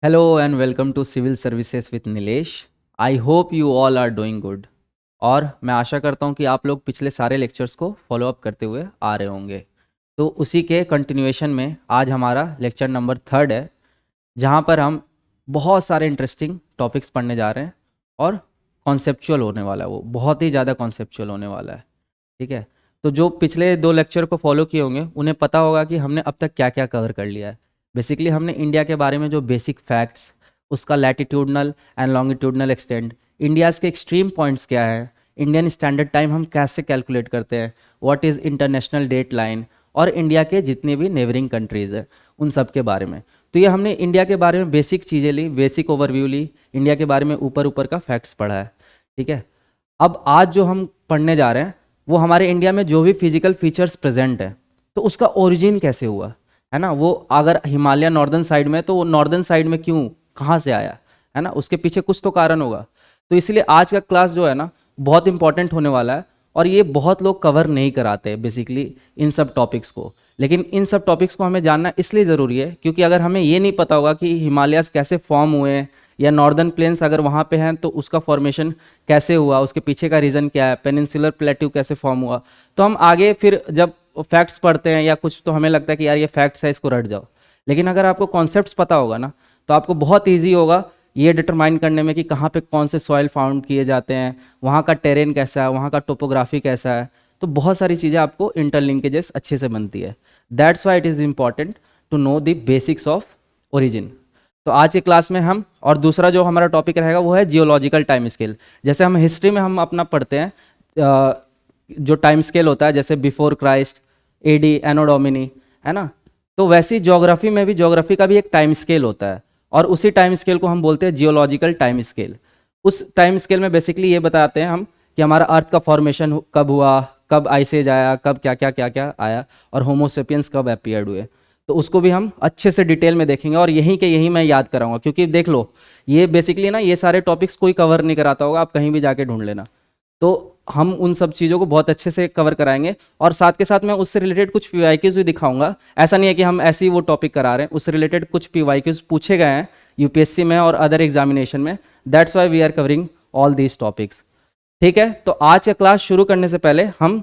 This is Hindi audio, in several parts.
Hello and welcome to Civil Services with Nilesh. I hope you all are doing good. और मैं आशा करता हूँ कि आप लोग पिछले सारे लेक्चर्स को फॉलो अप करते हुए आ रहे होंगे। तो उसी के कंटिन्यूएशन में आज हमारा लेक्चर नंबर 3 है, जहाँ पर हम बहुत सारे इंटरेस्टिंग टॉपिक्स पढ़ने जा रहे हैं और कॉन्सेप्चुअल होने वाला है, वो बहुत ही ज़्यादा कॉन्सेप्चुअल होने वाला है। ठीक है, तो जो पिछले 2 लेक्चर को फॉलो किए होंगे उन्हें पता होगा कि हमने अब तक क्या क्या कवर कर लिया है। बेसिकली हमने इंडिया के बारे में जो बेसिक फैक्ट्स, उसका latitudinal and longitudinal extent, India's के एक्सट्रीम पॉइंट्स क्या है, इंडियन स्टैंडर्ड टाइम हम कैसे कैलकुलेट करते हैं, what is international date line, और इंडिया के जितने भी नेबरिंग कंट्रीज़ है उन सब के बारे में। तो ये हमने इंडिया के बारे में बेसिक चीज़ें ली, बेसिक ओवरव्यू ली, इंडिया के बारे में ऊपर ऊपर का फैक्ट्स पढ़ा है। ठीक है, अब आज जो हम पढ़ने जा रहे हैं वो हमारे इंडिया में जो भी फिजिकल फीचर्स प्रेजेंट है तो उसका ओरिजिन कैसे हुआ है ना। वो अगर हिमालय नॉर्दर्न साइड में तो वो नॉर्दर्न साइड में क्यों, कहाँ से आया है ना, उसके पीछे कुछ तो कारण होगा। तो इसलिए आज का क्लास जो है ना बहुत इंपॉर्टेंट होने वाला है, और ये बहुत लोग कवर नहीं कराते बेसिकली इन सब टॉपिक्स को। लेकिन इन सब टॉपिक्स को हमें जानना इसलिए ज़रूरी है क्योंकि अगर हमें ये नहीं पता होगा कि हिमालयाज़ कैसे फॉर्म हुए या नॉर्दर्न प्लेन्स अगर वहाँ पे हैं तो उसका फॉर्मेशन कैसे हुआ, उसके पीछे का रीज़न क्या है, पेनिनसुलर प्लेट्यू कैसे फॉर्म हुआ, तो हम आगे फिर जब फैक्ट्स पढ़ते हैं या कुछ तो हमें लगता है कि यार ये फैक्ट्स है, इसको रट जाओ। लेकिन अगर आपको कॉन्सेप्ट्स पता होगा ना तो आपको बहुत ईजी होगा ये डिटरमाइन करने में कि कहाँ पे कौन से सॉइल फाउंड किए जाते हैं, वहाँ का टेरेन कैसा है, वहाँ का टोपोग्राफी कैसा है। तो बहुत सारी चीज़ें आपको इंटरलिंकेजेस अच्छे से बनती है। That's why it is important to know the basics of origin. तो आज के क्लास में हम, और दूसरा जो हमारा टॉपिक रहेगा वो है जियोलॉजिकल टाइम स्केल। जैसे हम हिस्ट्री में हम अपना पढ़ते हैं जो टाइम स्केल होता है, जैसे बिफोर क्राइस्ट, एडी, एनो डोमिनी, है ना। तो वैसी ज्योग्राफी में भी, ज्योग्राफी का भी एक टाइम स्केल होता है और उसी टाइम स्केल को हम बोलते हैं जियोलॉजिकल टाइम स्केल। उस टाइम स्केल में बेसिकली ये बताते हैं हम कि हमारा अर्थ का फॉर्मेशन कब हुआ, कब आइस एज आया, कब क्या क्या क्या क्या आया, और होमोसेपियंस कब अपीयर्ड हुए। तो उसको भी हम अच्छे से डिटेल में देखेंगे और यहीं के यहीं मैं याद कराऊंगा, क्योंकि देख लो ये बेसिकली ना ये सारे टॉपिक्स कोई कवर नहीं कराता होगा, आप कहीं भी जाके ढूंढ लेना। तो हम उन सब चीज़ों को बहुत अच्छे से कवर कराएंगे और साथ के साथ मैं उससे रिलेटेड कुछ पीवाईक्यूज भी दिखाऊंगा। ऐसा नहीं है कि हम ऐसे ही वो टॉपिक करा रहे हैं, उससे रिलेटेड कुछ पीवाईक्यूज पूछे गए हैं यूपीएससी में और अदर एग्जामिनेशन में। That's why we are covering all these topics. ठीक है, तो आज का क्लास शुरू करने से पहले हम,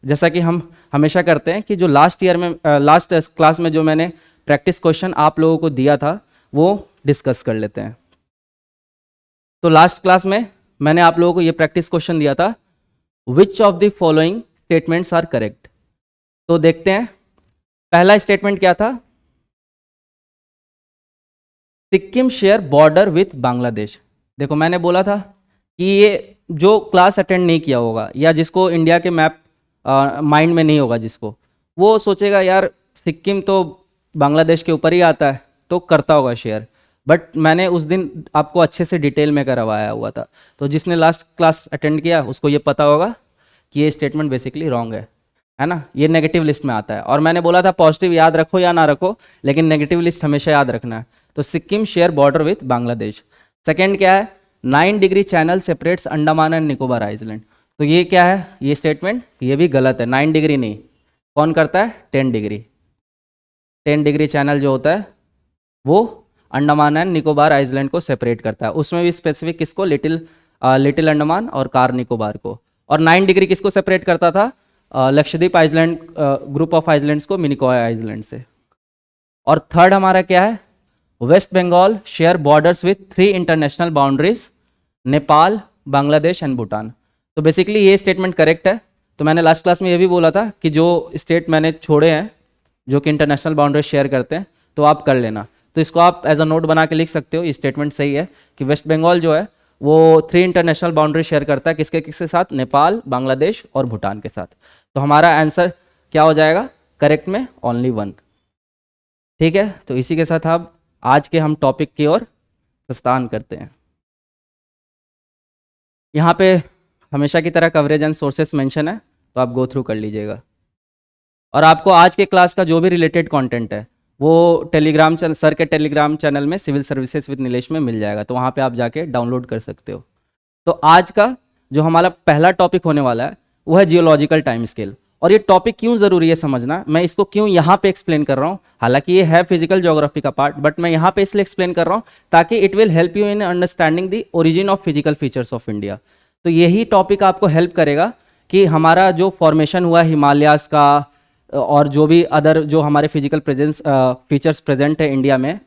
जैसा कि हम हमेशा करते हैं कि जो लास्ट ईयर में, लास्ट क्लास में जो मैंने प्रैक्टिस क्वेश्चन आप लोगों को दिया था वो डिस्कस कर लेते हैं। तो लास्ट क्लास में मैंने आप लोगों को ये प्रैक्टिस क्वेश्चन दिया था, which of the following statements are correct. तो देखते हैं, पहला स्टेटमेंट क्या था, Sikkim share border with Bangladesh. देखो मैंने बोला था कि ये जो क्लास अटेंड नहीं किया होगा या जिसको इंडिया के मैप माइंड में नहीं होगा, जिसको, वो सोचेगा यार सिक्किम तो बांग्लादेश के ऊपर ही आता है तो करता होगा शेयर। बट मैंने उस दिन आपको अच्छे से डिटेल में करवाया हुआ था, तो जिसने लास्ट क्लास अटेंड किया उसको ये पता होगा कि ये स्टेटमेंट बेसिकली रॉन्ग है ना। ये नेगेटिव लिस्ट में आता है और मैंने बोला था पॉजिटिव याद रखो या ना रखो, लेकिन नेगेटिव लिस्ट हमेशा याद रखना है। तो Sikkim share border with Bangladesh. Second क्या है, 9 degree channel separates Andaman and Nicobar island. तो ये क्या है, ये स्टेटमेंट ये भी गलत है। 9 डिग्री नहीं, कौन करता है, 10 डिग्री। 10 डिग्री चैनल जो होता है वो अंडमान एंड निकोबार आइलैंड को सेपरेट करता है, उसमें भी स्पेसिफिक किसको, लिटिल अंडमान और कार निकोबार को। और 9 डिग्री किसको सेपरेट करता था, Lakshadweep island, group of islands को मिनिकॉय आइलैंड से। और थर्ड हमारा क्या है, West Bengal share borders with 3 international boundaries, Nepal, Bangladesh and Bhutan. तो बेसिकली ये स्टेटमेंट करेक्ट है। तो मैंने लास्ट क्लास में ये भी बोला था कि जो स्टेट मैंने छोड़े हैं जो कि इंटरनेशनल बाउंड्री शेयर करते हैं तो आप कर लेना। तो इसको आप एज अ नोट बना के लिख सकते हो, ये स्टेटमेंट सही है कि वेस्ट बंगाल जो है वो 3 इंटरनेशनल बाउंड्री शेयर करता है, किसके किसके साथ, नेपाल, बांग्लादेश और भूटान के साथ। तो हमारा आंसर क्या हो जाएगा करेक्ट में, ओनली 1। ठीक है, तो इसी के साथ आप आज के हम टॉपिक की ओर प्रस्थान करते हैं। यहाँ पे हमेशा की तरह कवरेज एंड सोर्सेस मेंशन है, तो आप गो थ्रू कर लीजिएगा। और आपको आज के क्लास का जो भी रिलेटेड कंटेंट है वो टेलीग्राम चैनल, सर के टेलीग्राम चैनल में सिविल सर्विसेज विद नीलेश में मिल जाएगा, तो वहाँ पे आप जाके डाउनलोड कर सकते हो। तो आज का जो हमारा पहला टॉपिक होने वाला है वो है जियोलॉजिकल टाइम स्केल। और ये टॉपिक क्यों ज़रूरी है समझना, मैं इसको क्यों यहाँ पे एक्सप्लेन कर रहा हूँ, हालांकि ये है फिजिकल ज्योग्राफी का पार्ट, बट मैं यहाँ पे इसलिए एक्सप्लेन कर रहा हूँ ताकि it will help you in understanding the origin of physical features of India. तो यही टॉपिक आपको हेल्प करेगा कि हमारा जो फॉर्मेशन हुआ हिमालयास का और जो भी अदर जो हमारे फिजिकल प्रेजेंस फीचर्स प्रेजेंट है इंडिया में,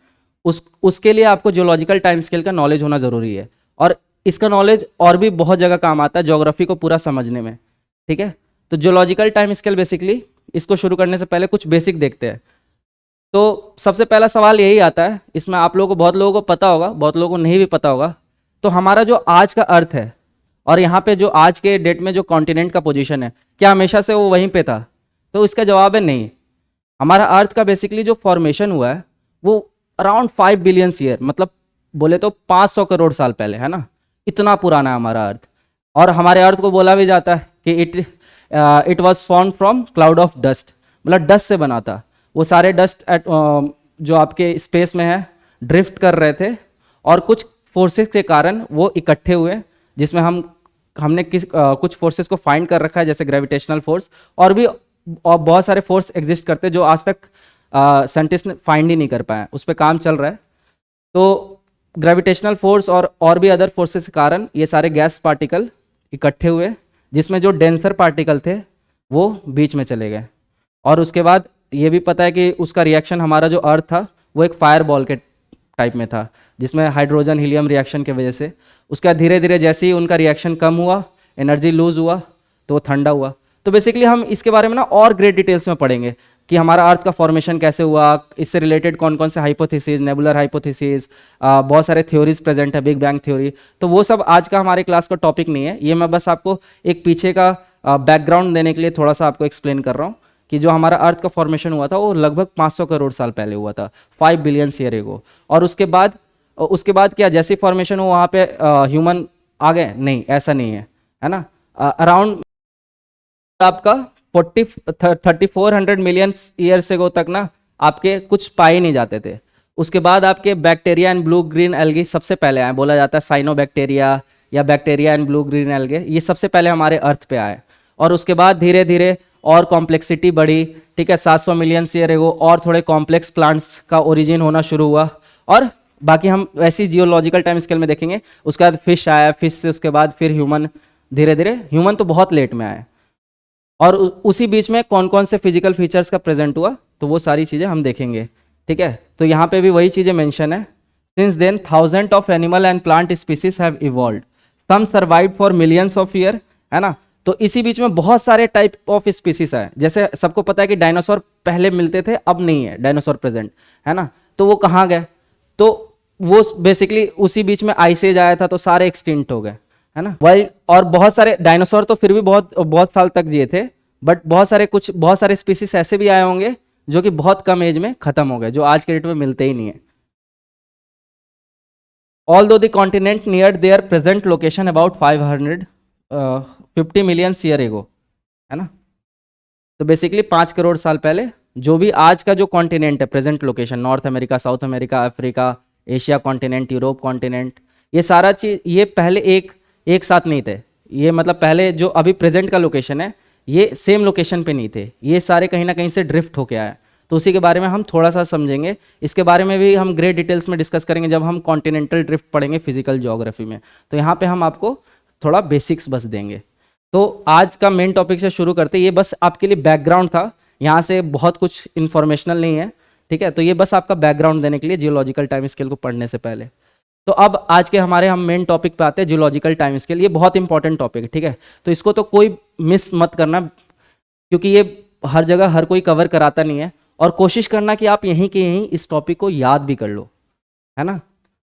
उसके लिए आपको जियोलॉजिकल टाइम स्केल का नॉलेज होना ज़रूरी है। और इसका नॉलेज और भी बहुत जगह काम आता है ज्योग्राफी को पूरा समझने में, ठीक है। तो जियोलॉजिकल टाइम स्केल बेसिकली, इसको शुरू करने से पहले कुछ बेसिक देखते हैं। तो सबसे पहला सवाल यही आता है, इसमें आप लोगों को, बहुत लोगों को पता होगा, बहुत लोगों को नहीं भी पता होगा। तो हमारा जो आज का अर्थ है और यहाँ पे जो आज के डेट में जो कॉन्टिनेंट का पोजीशन है, क्या हमेशा से वो वहीं पे था? तो इसका जवाब है नहीं। हमारा अर्थ का बेसिकली जो फॉर्मेशन हुआ है वो अराउंड 5 बिलियन ईयर, मतलब बोले तो 500 करोड़ साल पहले, है ना। इतना पुराना है हमारा अर्थ। और हमारे अर्थ को बोला भी जाता है कि it was form from cloud of dust, मतलब डस्ट से बना था। वो सारे डस्ट जो आपके स्पेस में है ड्रिफ्ट कर रहे थे और कुछ फोर्सेस के कारण वो इकट्ठे हुए, जिसमें हमने कुछ फोर्सेस को फाइंड कर रखा है, जैसे ग्रेविटेशनल फोर्स, और भी और बहुत सारे फोर्स एग्जिस्ट करते हैं जो आज तक साइंटिस्ट ने फाइंड ही नहीं कर पाए, उस पर काम चल रहा है। तो ग्रेविटेशनल फोर्स और भी अदर फोर्सेस के कारण ये सारे गैस पार्टिकल इकट्ठे हुए, जिसमें जो डेंसर पार्टिकल थे वो बीच में चले गए। और उसके बाद ये भी पता है कि उसका रिएक्शन, हमारा जो अर्थ था वो एक फायर बॉल के टाइप में था, जिसमें हाइड्रोजन हीलियम रिएक्शन की वजह से उसके बाद धीरे धीरे जैसे ही उनका रिएक्शन कम हुआ, एनर्जी लूज हुआ, तो वो ठंडा हुआ। तो बेसिकली हम इसके बारे में ना और ग्रेट डिटेल्स में पढ़ेंगे कि हमारा अर्थ का फॉर्मेशन कैसे हुआ, इससे रिलेटेड कौन कौन से हाइपोथेसिस, नेबुलर हाइपोथेसिस, बहुत सारे थ्योरीज प्रेजेंट है, बिग बैंग थ्योरी। तो वो सब आज का हमारे क्लास का टॉपिक नहीं है, ये मैं बस आपको एक पीछे का बैकग्राउंड देने के लिए थोड़ा सा आपको एक्सप्लेन कर रहा हूँ कि जो हमारा अर्थ का फॉर्मेशन हुआ था वो लगभग 500 करोड़ साल पहले हुआ था, 5 बिलियन ईयर एगो। और उसके बाद क्या, जैसी फॉर्मेशन हो वहाँ पे ह्यूमन आ गए? नहीं, ऐसा नहीं है ना। अराउंड आपका 3400 मिलियन ईयर से गो तक ना आपके कुछ पाए नहीं जाते थे। उसके बाद आपके bacteria and blue green algae सबसे पहले आए, बोला जाता है साइनोबैक्टीरिया या bacteria and blue green algae, ये सबसे पहले हमारे अर्थ पे आए। और उसके बाद धीरे धीरे और कॉम्प्लेक्सिटी बढ़ी, ठीक है। 700 मिलियन ईयर एगो और थोड़े कॉम्प्लेक्स प्लांट्स का ओरिजिन होना शुरू हुआ, और बाकी हम वैसी जियोलॉजिकल टाइम स्केल में देखेंगे। उसके बाद फिश आया, फिश से उसके बाद फिर ह्यूमन, धीरे धीरे ह्यूमन तो बहुत लेट में आए। और उसी बीच में कौन कौन से फिजिकल फीचर्स का प्रेजेंट हुआ, तो वो सारी चीज़ें हम देखेंगे, ठीक है। तो यहाँ पे भी वही चीज़ें मेंशन है। Since then thousand of animal and plant species have evolved, some survived for millions of year, है ना। तो इसी बीच में बहुत सारे टाइप ऑफ स्पीसीज है। जैसे सबको पता है कि डायनासोर पहले मिलते थे, अब नहीं है डायनासोर प्रेजेंट, है ना। तो वो कहाँ गए? तो वो बेसिकली उसी बीच में आइस एज आया था, तो सारे एक्सटिंक्ट हो गए, है ना। वही, और बहुत सारे डायनासोर तो फिर भी बहुत साल तक जिए थे, बट बहुत सारे स्पीसीज ऐसे भी आए होंगे जो कि बहुत कम एज में खत्म हो गए, जो आज के डेट में मिलते ही नहीं है। Although the continent neared their present location about 550 million year ago, है ना। तो बेसिकली 5 करोड़ साल पहले जो भी आज का जो कॉन्टिनेंट है, present location, north America, south America, Africa, Asia continent, Europe continent, ये सारा चीज, ये पहले एक साथ नहीं थे। ये मतलब पहले जो अभी प्रेजेंट का लोकेशन है, ये सेम लोकेशन पे नहीं थे, ये सारे कहीं ना कहीं से ड्रिफ्ट होके आए। तो उसी के बारे में हम थोड़ा सा समझेंगे। इसके बारे में भी हम ग्रेट डिटेल्स में डिस्कस करेंगे जब हम कॉन्टिनेंटल ड्रिफ्ट पढ़ेंगे फिजिकल ज्योग्राफी में। तो यहाँ पे हम आपको थोड़ा बेसिक्स बस देंगे। तो आज का मेन टॉपिक से शुरू करते, ये बस आपके लिए बैकग्राउंड था, यहाँ से बहुत कुछ इन्फॉर्मेशनल नहीं है, ठीक है। तो ये बस आपका बैकग्राउंड देने के लिए जियोलॉजिकल टाइम स्केल को पढ़ने से पहले। तो अब आज के हम मेन टॉपिक पे आते हैं, जियोलॉजिकल टाइम स्केल। ये बहुत इंपॉर्टेंट टॉपिक है, ठीक है। तो इसको तो कोई मिस मत करना, क्योंकि ये हर जगह हर कोई कवर कराता नहीं है। और कोशिश करना कि आप यहीं के यहीं इस टॉपिक को याद भी कर लो, है ना।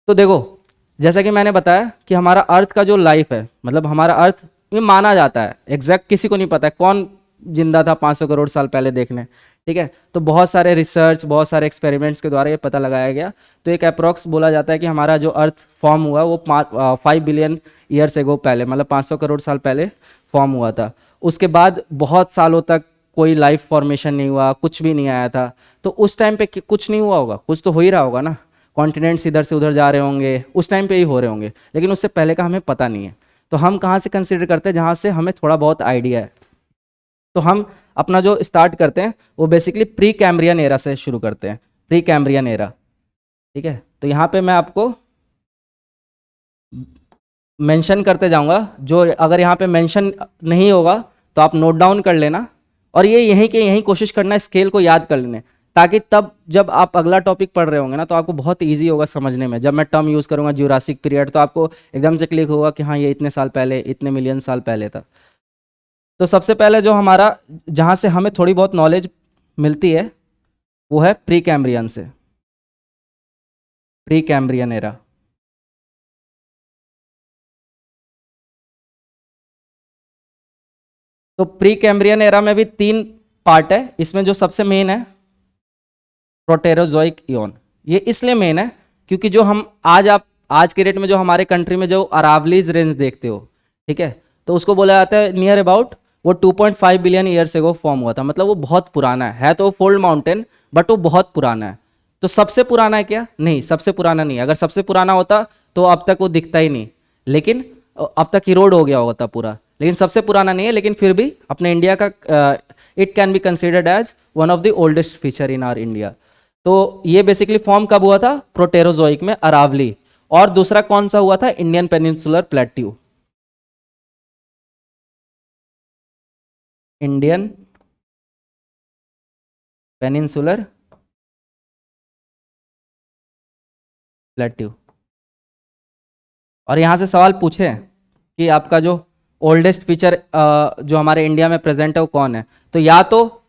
तो देखो, जैसा कि मैंने बताया कि हमारा अर्थ का जो लाइफ है, मतलब हमारा अर्थ, ये माना जाता है, एग्जैक्ट किसी को नहीं पता है कौन जिंदा था 500 करोड़ साल पहले देखने, ठीक है। तो बहुत सारे रिसर्च, बहुत सारे एक्सपेरिमेंट्स के द्वारा ये पता लगाया गया। तो एक अप्रॉक्स बोला जाता है कि हमारा जो अर्थ फॉर्म हुआ वो 5 बिलियन ईयर्स एगो पहले, मतलब 500 करोड़ साल पहले फॉर्म हुआ था। उसके बाद बहुत सालों तक कोई लाइफ फॉर्मेशन नहीं हुआ, कुछ भी नहीं आया था। तो उस टाइम पे कुछ नहीं हुआ होगा, कुछ तो हो ही रहा होगा ना, कॉन्टिनेंट्स इधर से उधर जा रहे होंगे, उस टाइम पे ही हो रहे होंगे, लेकिन उससे पहले का हमें पता नहीं है। तो हम कहाँ से कंसिडर करते हैं? जहाँ से हमें थोड़ा बहुत आइडिया है। तो हम अपना जो स्टार्ट करते हैं वो बेसिकली प्री कैम्ब्रियन एरा से शुरू करते हैं, प्री कैम्ब्रियन एरा। ठीक है, तो यहाँ पे मैं आपको मेंशन करते जाऊंगा, जो अगर यहाँ पे मेंशन नहीं होगा तो आप नोट डाउन कर लेना, और ये यहीं के यहीं कोशिश करना स्केल को याद कर लेने, ताकि तब जब आप अगला टॉपिक पढ़ रहे होंगे ना तो आपको बहुत इजी होगा समझने में। जब मैं टर्म यूज़ करूंगा ज्यूरासिक पीरियड तो आपको एकदम से क्लिक होगा कि हाँ ये इतने साल पहले, इतने मिलियन साल पहले था। तो सबसे पहले जो हमारा, जहाँ से हमें थोड़ी बहुत नॉलेज मिलती है वो है प्री कैम्ब्रियन से, प्री कैम्ब्रियन एरा। तो प्री कैम्ब्रियन एरा में भी 3 पार्ट है, इसमें जो सबसे मेन है प्रोटेरोजोइक इयन। ये इसलिए मेन है क्योंकि जो हम आज के डेट में जो हमारे कंट्री में जो अरावलीज रेंज देखते हो, ठीक है, तो उसको बोला जाता है नियर अबाउट वो 2.5 बिलियन ईयर्स एगो फॉर्म हुआ था। मतलब वो बहुत पुराना है तो फोल्ड माउंटेन, बट वो बहुत पुराना है। तो सबसे पुराना है क्या? नहीं, सबसे पुराना नहीं। अगर सबसे पुराना होता तो अब तक वो दिखता ही नहीं, लेकिन अब तक इरोड हो गया होता पूरा। लेकिन सबसे पुराना नहीं है, लेकिन फिर भी अपने इंडिया का it can be considered as one of the oldest feature in our India. तो ये बेसिकली फॉर्म कब हुआ था? प्रोटेरोजोइक में, अरावली। और दूसरा कौन सा हुआ था? Indian peninsular plateau, Indian peninsular plateau. और यहां से सवाल पूछे कि आपका जो ओल्डेस्ट फीचर जो हमारे इंडिया में प्रेजेंट है वो कौन है, तो या तो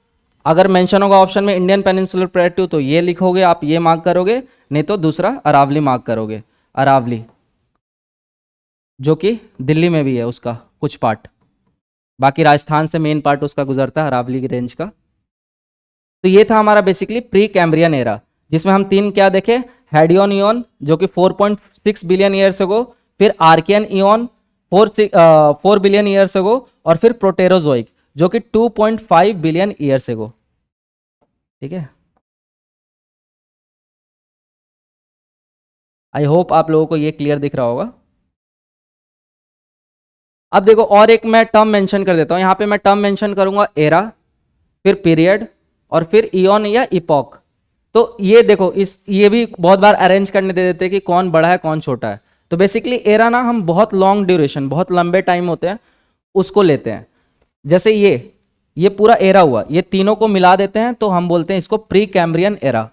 अगर मेंशन होगा ऑप्शन में इंडियन पेनिनसुलर प्लेट्यू तो ये लिखोगे, आप ये मार्क करोगे, नहीं तो दूसरा अरावली मार्क करोगे। अरावली जो कि दिल्ली में भी है उसका कुछ पार्ट, बाकी राजस्थान से मेन पार्ट उसका गुजरता है अरावली की रेंज का। तो ये था हमारा बेसिकली प्री कैम्ब्रियन एरा, जिसमें हम 3 क्या देखे? हेडियन इयन जो कि 4.6 बिलियन ईयर्स अगो, फिर Archean eon 4 billion years ago, और फिर प्रोटेरोजोइक जो कि 2.5 बिलियन ईयर्स अगो। ठीक है, आई होप आप लोगों को ये क्लियर दिख रहा होगा। अब देखो और एक मैं टर्म मेंशन कर देता हूं, यहां पे मैं टर्म मेंशन करूंगा एरा, फिर पीरियड, और फिर इयन या इपॉक। तो ये देखो ये भी बहुत बार अरेंज करने दे देते हैं कि कौन बड़ा है कौन छोटा है। तो बेसिकली एरा ना हम बहुत लॉन्ग ड्यूरेशन, बहुत लंबे टाइम होते हैं उसको लेते हैं। जैसे ये पूरा एरा हुआ, ये तीनों को मिला देते हैं तो हम बोलते हैं इसको प्री कैम्ब्रियन एरा।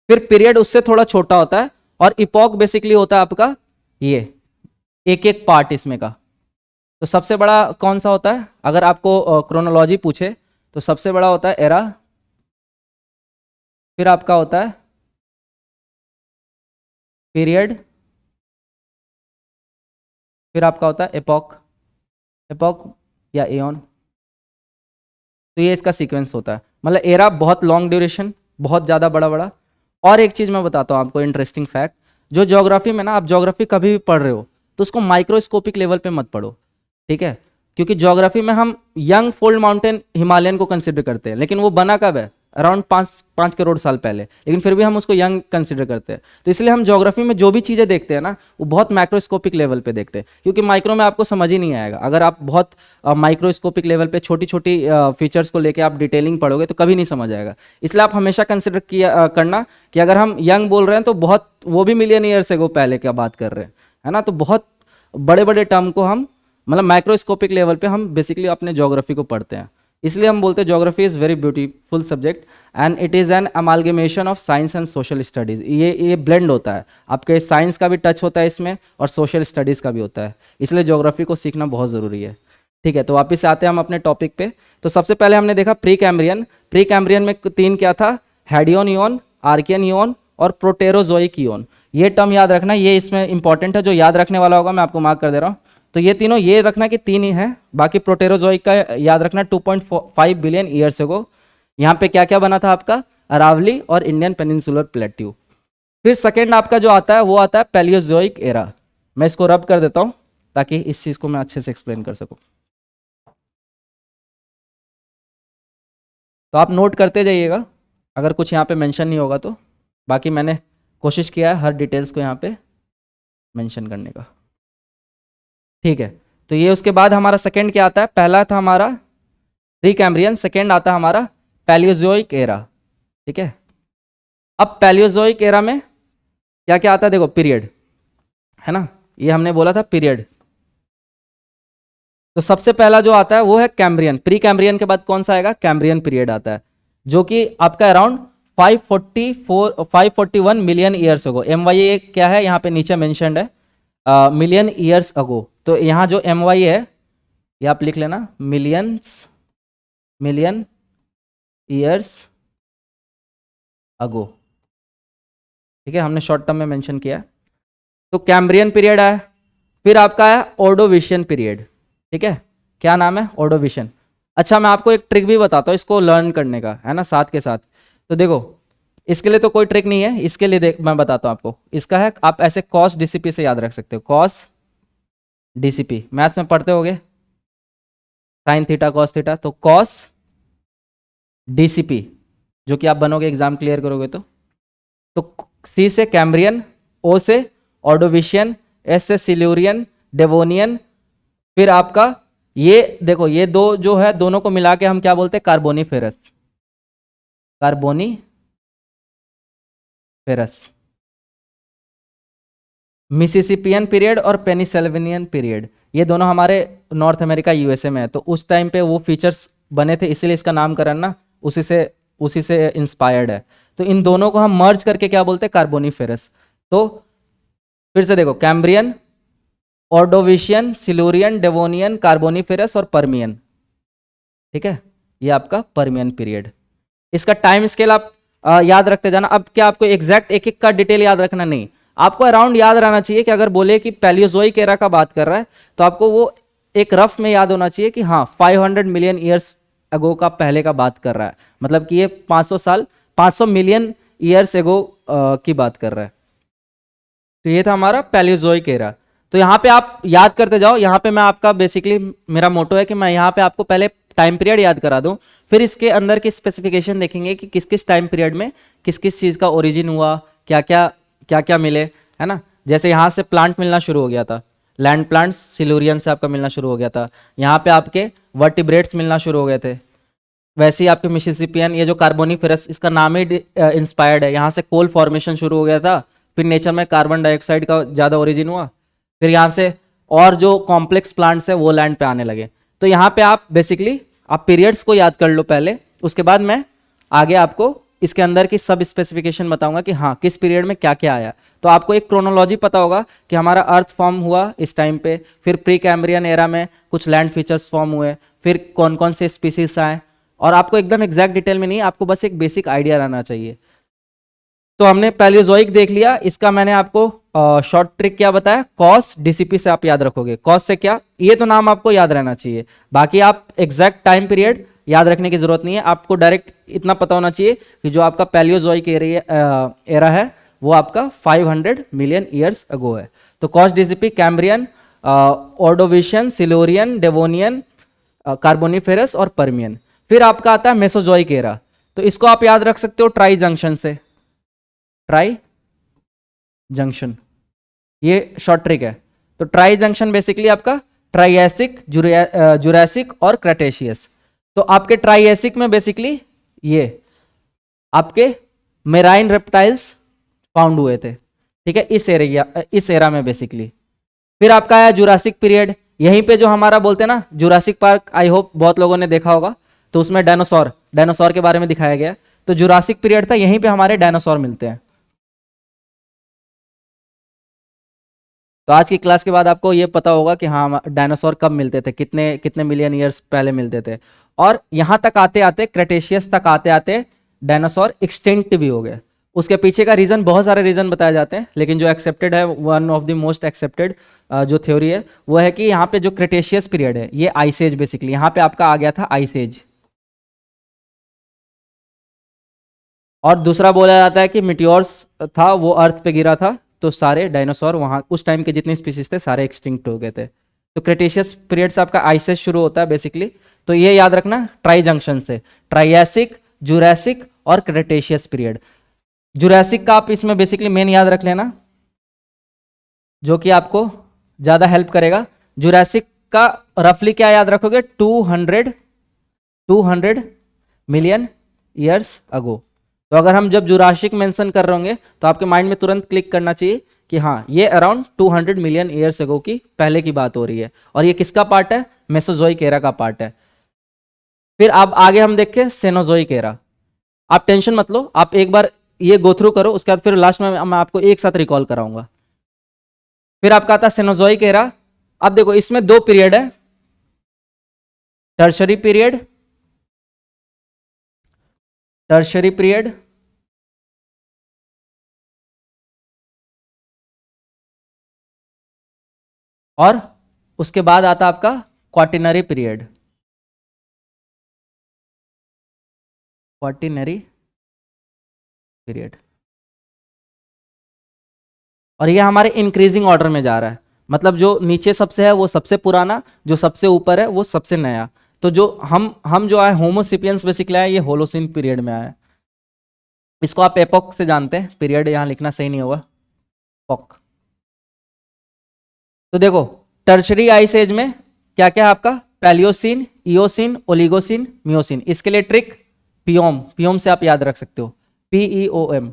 फिर पीरियड उससे थोड़ा छोटा होता है, और इपॉक बेसिकली होता है आपका ये एक एक पार्ट इसमें का। तो सबसे बड़ा कौन सा होता है? अगर आपको क्रोनोलॉजी पूछे तो सबसे बड़ा होता है एरा, फिर आपका होता है पीरियड, फिर आपका होता है एपॉक, एपॉक या एओन। तो ये इसका सीक्वेंस होता है। मतलब एरा बहुत लॉन्ग ड्यूरेशन, बहुत ज़्यादा बड़ा बड़ा। और एक चीज़ मैं बताता हूँ आपको इंटरेस्टिंग फैक्ट, जो ज्योग्राफी में ना, आप ज्योग्राफी कभी भी पढ़ रहे हो तो उसको माइक्रोस्कोपिक लेवल पे मत पढ़ो, ठीक है? क्योंकि ज्योग्राफी में हम यंग फोल्ड माउंटेन हिमालयन को कंसिडर करते हैं, लेकिन वो बना कब है? अराउंड 5 करोड़ साल पहले, लेकिन फिर भी हम उसको यंग कंसिडर करते हैं। तो इसलिए हम ज्योग्राफी में जो भी चीज़ें देखते हैं ना वो बहुत माइक्रोस्कोपिक लेवल पे देखते हैं, क्योंकि माइक्रो में आपको समझ ही नहीं आएगा। अगर आप बहुत माइक्रोस्कोपिक लेवल पे छोटी छोटी फीचर्स को लेके आप डिटेलिंग पढ़ोगे तो कभी नहीं समझ आएगा। इसलिए आप हमेशा कंसिडर करना कि अगर हम यंग बोल रहे हैं तो बहुत, वो भी मिलियन ईयर से पहले क्या बात कर रहे हैं, है ना? तो बहुत बड़े बड़े टर्म को हम, मतलब माइक्रोस्कोपिक लेवल पे हम बेसिकली अपने ज्योग्राफी को पढ़ते हैं। इसलिए हम बोलते हैं geography is very beautiful subject and it is an amalgamation of science and social studies. ये ब्लेंड होता है, आपके साइंस का भी टच होता है इसमें और सोशल स्टडीज़ का भी होता है, इसलिए ज्योग्राफी को सीखना बहुत ज़रूरी है। ठीक है, तो वापस आते हैं हम अपने टॉपिक पे। तो सबसे पहले हमने देखा प्री कैम्ब्रियन। प्री कैम्ब्रियन में 3 क्या था? हेडियन इयन, आर्कियन इयन और प्रोटेरोजोइक इयन। ये टर्म याद रखना, ये इसमें इंपॉर्टेंट है, जो याद रखने वाला होगा मैं आपको मार्क कर दे रहा हूँ। तो ये तीनों ये रखना कि 3 ही है, बाकी प्रोटेरोजोइक का याद रखना 2.5 बिलियन ईयर्स अगो। यहाँ पे क्या क्या बना था आपका? अरावली और इंडियन पेनिनसुलर प्लेट्यू। फिर सेकेंड आपका जो आता है वो आता है पैलियोजोइक एरा। मैं इसको रब कर देता हूँ ताकि इस चीज़ को मैं अच्छे से एक्सप्लेन कर सकूँ। तो आप नोट करते जाइएगा अगर कुछ यहाँ पे मेंशन नहीं होगा तो, बाकी मैंने कोशिश किया है हर डिटेल्स को यहाँ पे मेंशन करने का। ठीक है, तो ये उसके बाद हमारा सेकंड क्या आता है, पहला था हमारा प्री कैम्ब्रियन, सेकंड आता है हमारा पैलियोजोइक एरा। ठीक है, अब पैलियोजोइक एरा में क्या क्या आता है, देखो पीरियड है ना, ये हमने बोला था पीरियड। तो सबसे पहला जो आता है वो है कैम्ब्रियन। प्री कैम्ब्रियन के बाद कौन सा आएगा, कैम्ब्रियन पीरियड आता है, जो कि आपका around 541 million years ago. M Y A क्या है यहाँ पे नीचे मेंशन्ड है, मिलियन ईयर्स अगो। तो यहाँ जो एम वाई है ये आप लिख लेना, मिलियन ईयर्स अगो। ठीक है, हमने शॉर्ट टर्म में मेंशन किया। तो कैम्ब्रियन पीरियड है, फिर आपका है ऑर्डोविशियन पीरियड। ठीक है, क्या नाम है, ऑर्डोविशियन। अच्छा, मैं आपको एक ट्रिक भी बताता हूँ इसको लर्न करने का, है ना, साथ के साथ। तो देखो, इसके लिए तो कोई ट्रिक नहीं है, इसके लिए देख मैं बताता हूँ आपको। इसका है, आप ऐसे कॉस डीसीपी से याद रख सकते हो, कॉस डीसीपी मैथ्स में पढ़ते होगे, साइन थीटा कॉस थीटा। तो कॉस डीसीपी जो कि आप बनोगे एग्जाम क्लियर करोगे तो सी से कैम्ब्रियन, ओ से ऑर्डोविशियन, एस से सिल्यूरियन, डेवोनियन, फिर आपका ये देखो, ये दो जो है दोनों को मिला के हम क्या बोलते हैं, कार्बोनीफेरस। मिसिसिपियन पीरियड और पेनिसिल्वेनियन पीरियड, ये दोनों हमारे नॉर्थ अमेरिका यूएसए में है। तो उस टाइम पे वो फीचर्स बने थे, इसीलिए इसका नामकरण ना उसी से इंस्पायर्ड है। तो इन दोनों को हम मर्ज करके क्या बोलते हैं, कार्बोनीफेरस। तो फिर से देखो, Cambrian, Ordovician, Silurian, Devonian, Carboniferous और पर्मियन। ठीक है, ये आपका पर्मियन पीरियड। इसका टाइम स्केल आप याद रखते जाना। अब क्या आपको एग्जैक्ट एक एक का डिटेल याद रखना नहीं, आपको अराउंड याद रहना चाहिए कि अगर बोले कि पैलियोजोइक एरा का बात कर रहा है तो आपको वो एक रफ में याद होना चाहिए कि हाँ 500 मिलियन ईयर्स अगो का पहले का बात कर रहा है, मतलब कि ये 500 मिलियन ईयर्स एगो की बात कर रहा है। तो ये था हमारा पैलियोजोइक एरा। तो यहाँ पे आप याद करते जाओ, यहाँ पे मैं आपका बेसिकली मेरा मोटो है कि मैं यहाँ पे आपको पहले टाइम पीरियड याद करा दूं, फिर इसके अंदर की स्पेसिफिकेशन देखेंगे कि किस किस टाइम पीरियड में किस किस चीज़ का ओरिजिन हुआ, क्या क्या मिले, है ना। जैसे यहाँ से प्लांट मिलना शुरू हो गया था, लैंड प्लांट्स सिल्यूरियन से आपका मिलना शुरू हो गया था, यहाँ पे आपके वर्टिब्रेट्स मिलना शुरू हो गए थे। वैसे ही आपके मिसिसिपियन, ये जो कार्बोनीफेरस, इसका नाम ही इंस्पायर्ड है, यहाँ से कोल फॉर्मेशन शुरू हो गया था, फिर नेचर में कार्बन डाइऑक्साइड का ज़्यादा ओरिजिन हुआ, फिर यहाँ से और जो कॉम्प्लेक्स प्लांट्स है वो लैंड पे आने लगे। तो यहाँ पे आप बेसिकली आप पीरियड्स को याद कर लो पहले, उसके बाद मैं आगे आपको इसके अंदर की सब स्पेसिफिकेशन बताऊंगा कि हाँ किस पीरियड में क्या क्या आया। तो आपको एक क्रोनोलॉजी पता होगा कि हमारा अर्थ फॉर्म हुआ इस टाइम पे, फिर प्री कैम्ब्रियन एरा में कुछ लैंड फीचर्स फॉर्म हुए, फिर कौन कौन से स्पीसीज आए, और आपको एकदम एग्जैक्ट डिटेल में नहीं, आपको बस एक बेसिक आइडिया रहना चाहिए। तो हमने पैलियोजोइक देख लिया, इसका मैंने आपको शॉर्ट ट्रिक क्या बताया, कॉस डीसीपी से आप याद रखोगे। कॉस से क्या, ये तो नाम आपको याद रहना चाहिए, बाकी आप एग्जैक्ट टाइम पीरियड याद रखने की जरूरत नहीं है, आपको डायरेक्ट इतना पता होना चाहिए कि जो आपका पैलियोजोइक एरा है वो आपका 500 मिलियन ईयर्स अगो है। तो cos DCP, Cambrian, Ordovician, Silurian, Devonian, Carboniferous और पर्मियन। फिर आपका आता है मेसोजोइक एरा, तो इसको आप याद रख सकते हो ट्राई जंक्शन से, ट्राई जंक्शन, ये शॉर्ट ट्रिक है। तो ट्राई जंक्शन बेसिकली आपका ट्राइएसिक, जुरासिक और क्रेटेशियस। तो आपके ट्राइएसिक में बेसिकली ये आपके मेराइन रेप्टाइल्स फाउंड हुए थे, ठीक है, इस एरा में बेसिकली। फिर आपका आया जुरासिक पीरियड, यहीं पे जो हमारा बोलते हैं ना जुरासिक पार्क, आई होप बहुत लोगों ने देखा होगा, तो उसमें डायनासोर के बारे में दिखाया गया। तो जुरासिक पीरियड था, यहीं पे हमारे डायनासोर मिलते हैं। तो आज की क्लास के बाद आपको ये पता होगा कि हाँ डायनासोर कब मिलते थे, कितने कितने मिलियन ईयर्स पहले मिलते थे। और यहां तक आते आते, क्रेटेशियस तक आते आते डायनासोर एक्सटिंक्ट भी हो गए। उसके पीछे का रीजन, बहुत सारे रीजन बताए जाते हैं, लेकिन जो एक्सेप्टेड है, one of the most accepted जो थ्योरी है वो है कि यहाँ पे जो क्रेटेशियस पीरियड है ये आइस एज, बेसिकली यहाँ पे आपका आ गया था आइस एज। और दूसरा बोला जाता है कि मिटियोर्स था, वो अर्थ पे गिरा था, तो सारे डायनासोर वहाँ उस टाइम के जितने स्पीसीज थे सारे एक्सटिंक्ट हो गए थे। तो क्रेटेशियस पीरियड से आपका आइस एज शुरू होता है बेसिकली। तो ये याद रखना ट्राई जंक्शन से, ट्राइएसिक, जुरासिक और क्रेटेशियस पीरियड। जुरासिक का आप इसमें बेसिकली मेन याद रख लेना, जो कि आपको ज़्यादा हेल्प करेगा। जुरासिक का रफली क्या याद रखोगे, 200 मिलियन ईयर्स अगो। तो अगर हम जब जुरासिक मेंशन कर रहे होंगे तो आपके माइंड में तुरंत क्लिक करना चाहिए कि हाँ ये अराउंड 200 मिलियन ईयर्स अगो की पहले की बात हो रही है, और ये किसका पार्ट है, मेसोजोइक एरा का पार्ट है। फिर अब आगे हम देखें सेनोजोइक एरा। आप टेंशन मत लो, आप एक बार ये गो थ्रू करो, उसके बाद फिर लास्ट में मैं आपको एक साथ रिकॉल कराऊंगा। फिर आपका आता है सेनोजोइक एरा। अब देखो इसमें दो पीरियड है, टर्शरी पीरियड, टर्शरी पीरियड और उसके बाद आता आपका क्वाटिनरी पीरियड, क्वाटिनरी पीरियड। और ये हमारे इंक्रीजिंग ऑर्डर में जा रहा है, मतलब जो नीचे सबसे है वो सबसे पुराना, जो सबसे ऊपर है वो सबसे नया। तो जो हम जो आए होमोसिपियंस बेसिकली आए, ये होलोसिन पीरियड में आया। इसको आप एपोक से जानते हैं, पीरियड यहां लिखना सही नहीं होगा, पॉक। तो देखो टर्शरी आइस एज में क्या क्या है आपका, पैलियोसिन, इयोसिन, ओलिगोसिन, मियोसिन। इसके लिए ट्रिक पियोम, पियोम से आप याद रख सकते हो, PEOM।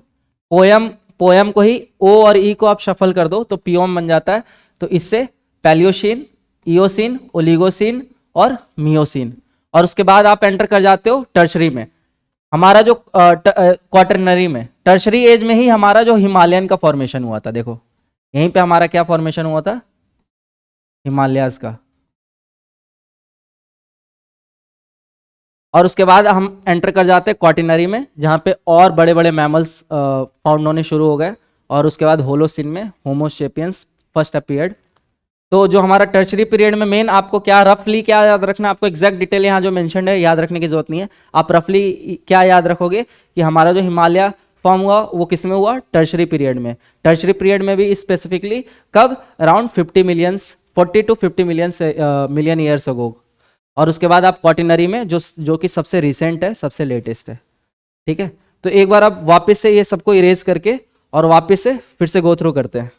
पोयम, पोयम को ही ओ और ई को आप शफल कर दो तो पियोम बन जाता है। तो इससे पैलियोसिन, इयोसिन, ओलिगोसिन और मियोसिन। और उसके बाद आप एंटर कर जाते हो टर्शरी में। हमारा जो क्वाटरनरी में, टर्शरी एज में ही हमारा जो हिमालयन का फॉर्मेशन हुआ था, देखो यहीं पे हमारा क्या फॉर्मेशन हुआ था, हिमालयाज का। और उसके बाद हम एंटर कर जाते हैं क्वाटिनरी में, जहां पे और बड़े बड़े मैमल्स फाउंड होने शुरू हो गए। और उसके बाद होलोसिन में होमोसेपियंस फर्स्ट अपीयर्ड। तो जो हमारा टर्शरी पीरियड में मेन आपको क्या रफली क्या याद रखना है, आपको एग्जैक्ट डिटेल यहाँ जो मेंशन है याद रखने की जरूरत नहीं है। आप रफली क्या याद रखोगे कि हमारा जो हिमालय फॉर्म हुआ वो किस में हुआ, टर्शरी पीरियड में। टर्शरी पीरियड में भी स्पेसिफिकली कब, around 50 millions, 40 to 50 million years ago. और उसके बाद आप क्वाटिनरी में जो कि सबसे रिसेंट है, सबसे लेटेस्ट है। ठीक है, तो एक बार आप वापस से ये सबको इरेज करके और वापस से फिर से गो थ्रू करते हैं,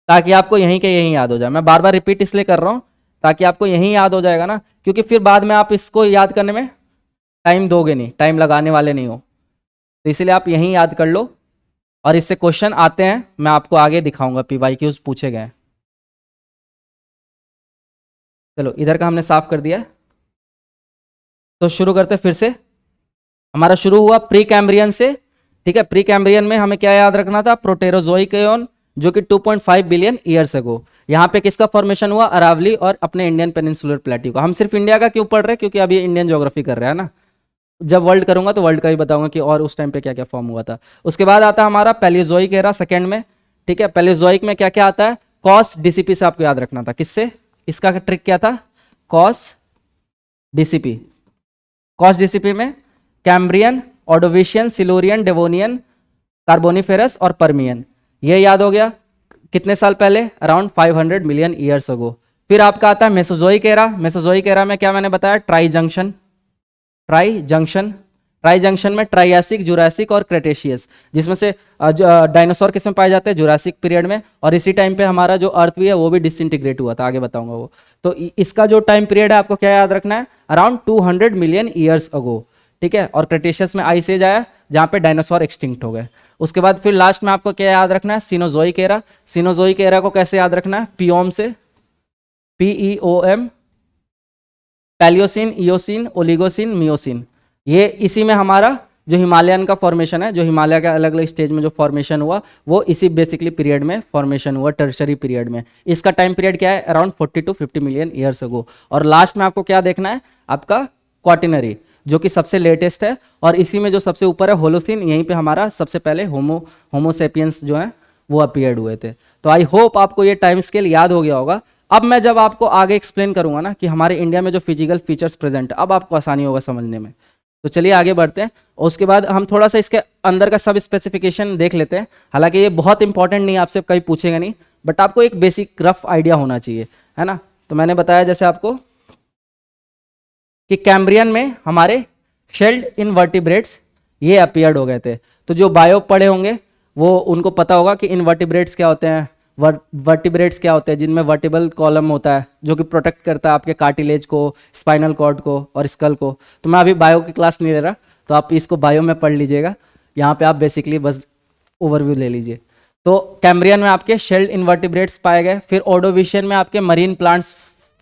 ताकि आपको यहीं के यहीं याद हो जाए। मैं बार बार रिपीट इसलिए कर रहा हूं ताकि आपको यहीं याद हो जाएगा ना, क्योंकि फिर बाद में आप इसको याद करने में टाइम दोगे नहीं, टाइम लगाने वाले नहीं हो। तो इसलिए आप यहीं याद कर लो, और इससे क्वेश्चन आते हैं, मैं आपको आगे दिखाऊंगा, PYQs पूछे गए। चलो इधर का हमने साफ कर दिया है, तो शुरू करते फिर से। हमारा शुरू हुआ प्री कैम्ब्रियन से। ठीक है, प्री कैम्ब्रियन में हमें क्या याद रखना था, प्रोटेरोजोइक एओन, जो कि 2.5 बिलियन ईयर्स अगो। यहाँ पे किसका फॉर्मेशन हुआ, अरावली और अपने इंडियन पेनिनसुलर प्लेट्यू का। हम सिर्फ इंडिया का क्यों पढ़ रहे हैं, क्योंकि अभी इंडियन ज्योग्राफी कर रहे हैं ना, जब वर्ल्ड करूंगा तो वर्ल्ड का भी बताऊंगा कि और उस टाइम पे क्या क्या फॉर्म हुआ था। उसके बाद आता है हमारा पैलियोजोइक एरा सेकेंड में। ठीक है, पैलियोजोइक में क्या क्या आता है, कॉस DCP से आपको याद रखना था। किससे, इसका ट्रिक क्या था, कॉस DCP। कॉस DCP में Cambrian, Ordovician, Silurian, Devonian, Carboniferous और पर्मियन। ये याद हो गया, कितने साल पहले, अराउंड 500 मिलियन ईयर्स अगो। फिर आपका आता है मेसोजोइक एरा। मेसोजोइक एरा में क्या मैंने बताया, tri junction, tri junction, tri junction में ट्राइयासिक, जुरासिक और क्रेटेशियस, जिसमें से डायनासोर किस में पाए जाते हैं, जुरासिक पीरियड में। और इसी टाइम पे हमारा जो अर्थ भी है वो भी डिसइंटीग्रेट हुआ था, आगे बताऊंगा वो। तो इसका जो टाइम पीरियड है आपको क्या याद रखना है, अराउंड 200 मिलियन ईयर्स अगो। ठीक है, और क्रेटेशियस में आइस एज आया जहां पे डायनासोर एक्सटिंक्ट हो गए। उसके बाद फिर लास्ट में आपको क्या याद रखना है, सिनोजोइक एरा। सिनोजोइक एरा को कैसे याद रखना है, पियोम से, PEOM, पैलियोसिन, इयोसिन, ओलिगोसिन, मियोसिन। ये इसी में हमारा जो हिमालयन का फॉर्मेशन है, जो हिमालय का अलग अलग स्टेज में जो फॉर्मेशन हुआ वो इसी बेसिकली पीरियड में फॉर्मेशन हुआ, टर्शरी पीरियड में। इसका टाइम पीरियड क्या है, around 40 to 50 million years ago. और लास्ट में आपको क्या देखना है, आपका क्वाटिनरी, जो कि सबसे लेटेस्ट है। और इसी में जो सबसे ऊपर है होलोसिन, यहीं पे हमारा सबसे पहले होमोसेपियंस जो है वो अपीयर्ड हुए थे। तो आई होप आपको ये टाइम स्केल याद हो गया होगा। अब मैं जब आपको आगे एक्सप्लेन करूंगा ना कि हमारे इंडिया में जो फिजिकल फीचर्स प्रेजेंट है, अब आपको आसानी होगा समझने में। तो चलिए आगे बढ़ते हैं, और उसके बाद हम थोड़ा सा इसके अंदर का सब स्पेसिफिकेशन देख लेते हैं। हालांकि ये बहुत इंपॉर्टेंट नहीं, आपसे कहीं पूछेगा नहीं, बट आपको एक बेसिक रफ आइडिया होना चाहिए, है ना। तो मैंने बताया जैसे आपको कि कैम्ब्रियन में हमारे शेल्ड इनवर्टिब्रेट्स ये अपीयर्ड हो गए थे। तो जो बायो पढ़े होंगे वो उनको पता होगा कि इनवर्टिब्रेट्स क्या होते हैं, वर्टिब्रेट्स क्या होते हैं, जिनमें वर्टिबल कॉलम होता है जो कि प्रोटेक्ट करता है आपके कार्टिलेज को, स्पाइनल कॉर्ड को और स्कल को। तो मैं अभी बायो की क्लास नहीं ले रहा, तो आप इसको बायो में पढ़ लीजिएगा। यहाँ पे आप बेसिकली बस ओवरव्यू ले लीजिए। तो कैम्ब्रियन में आपके शेल्ड इनवर्टिब्रेट्स पाए गए। फिर ओर्डोविशियन में आपके मरीन प्लांट्स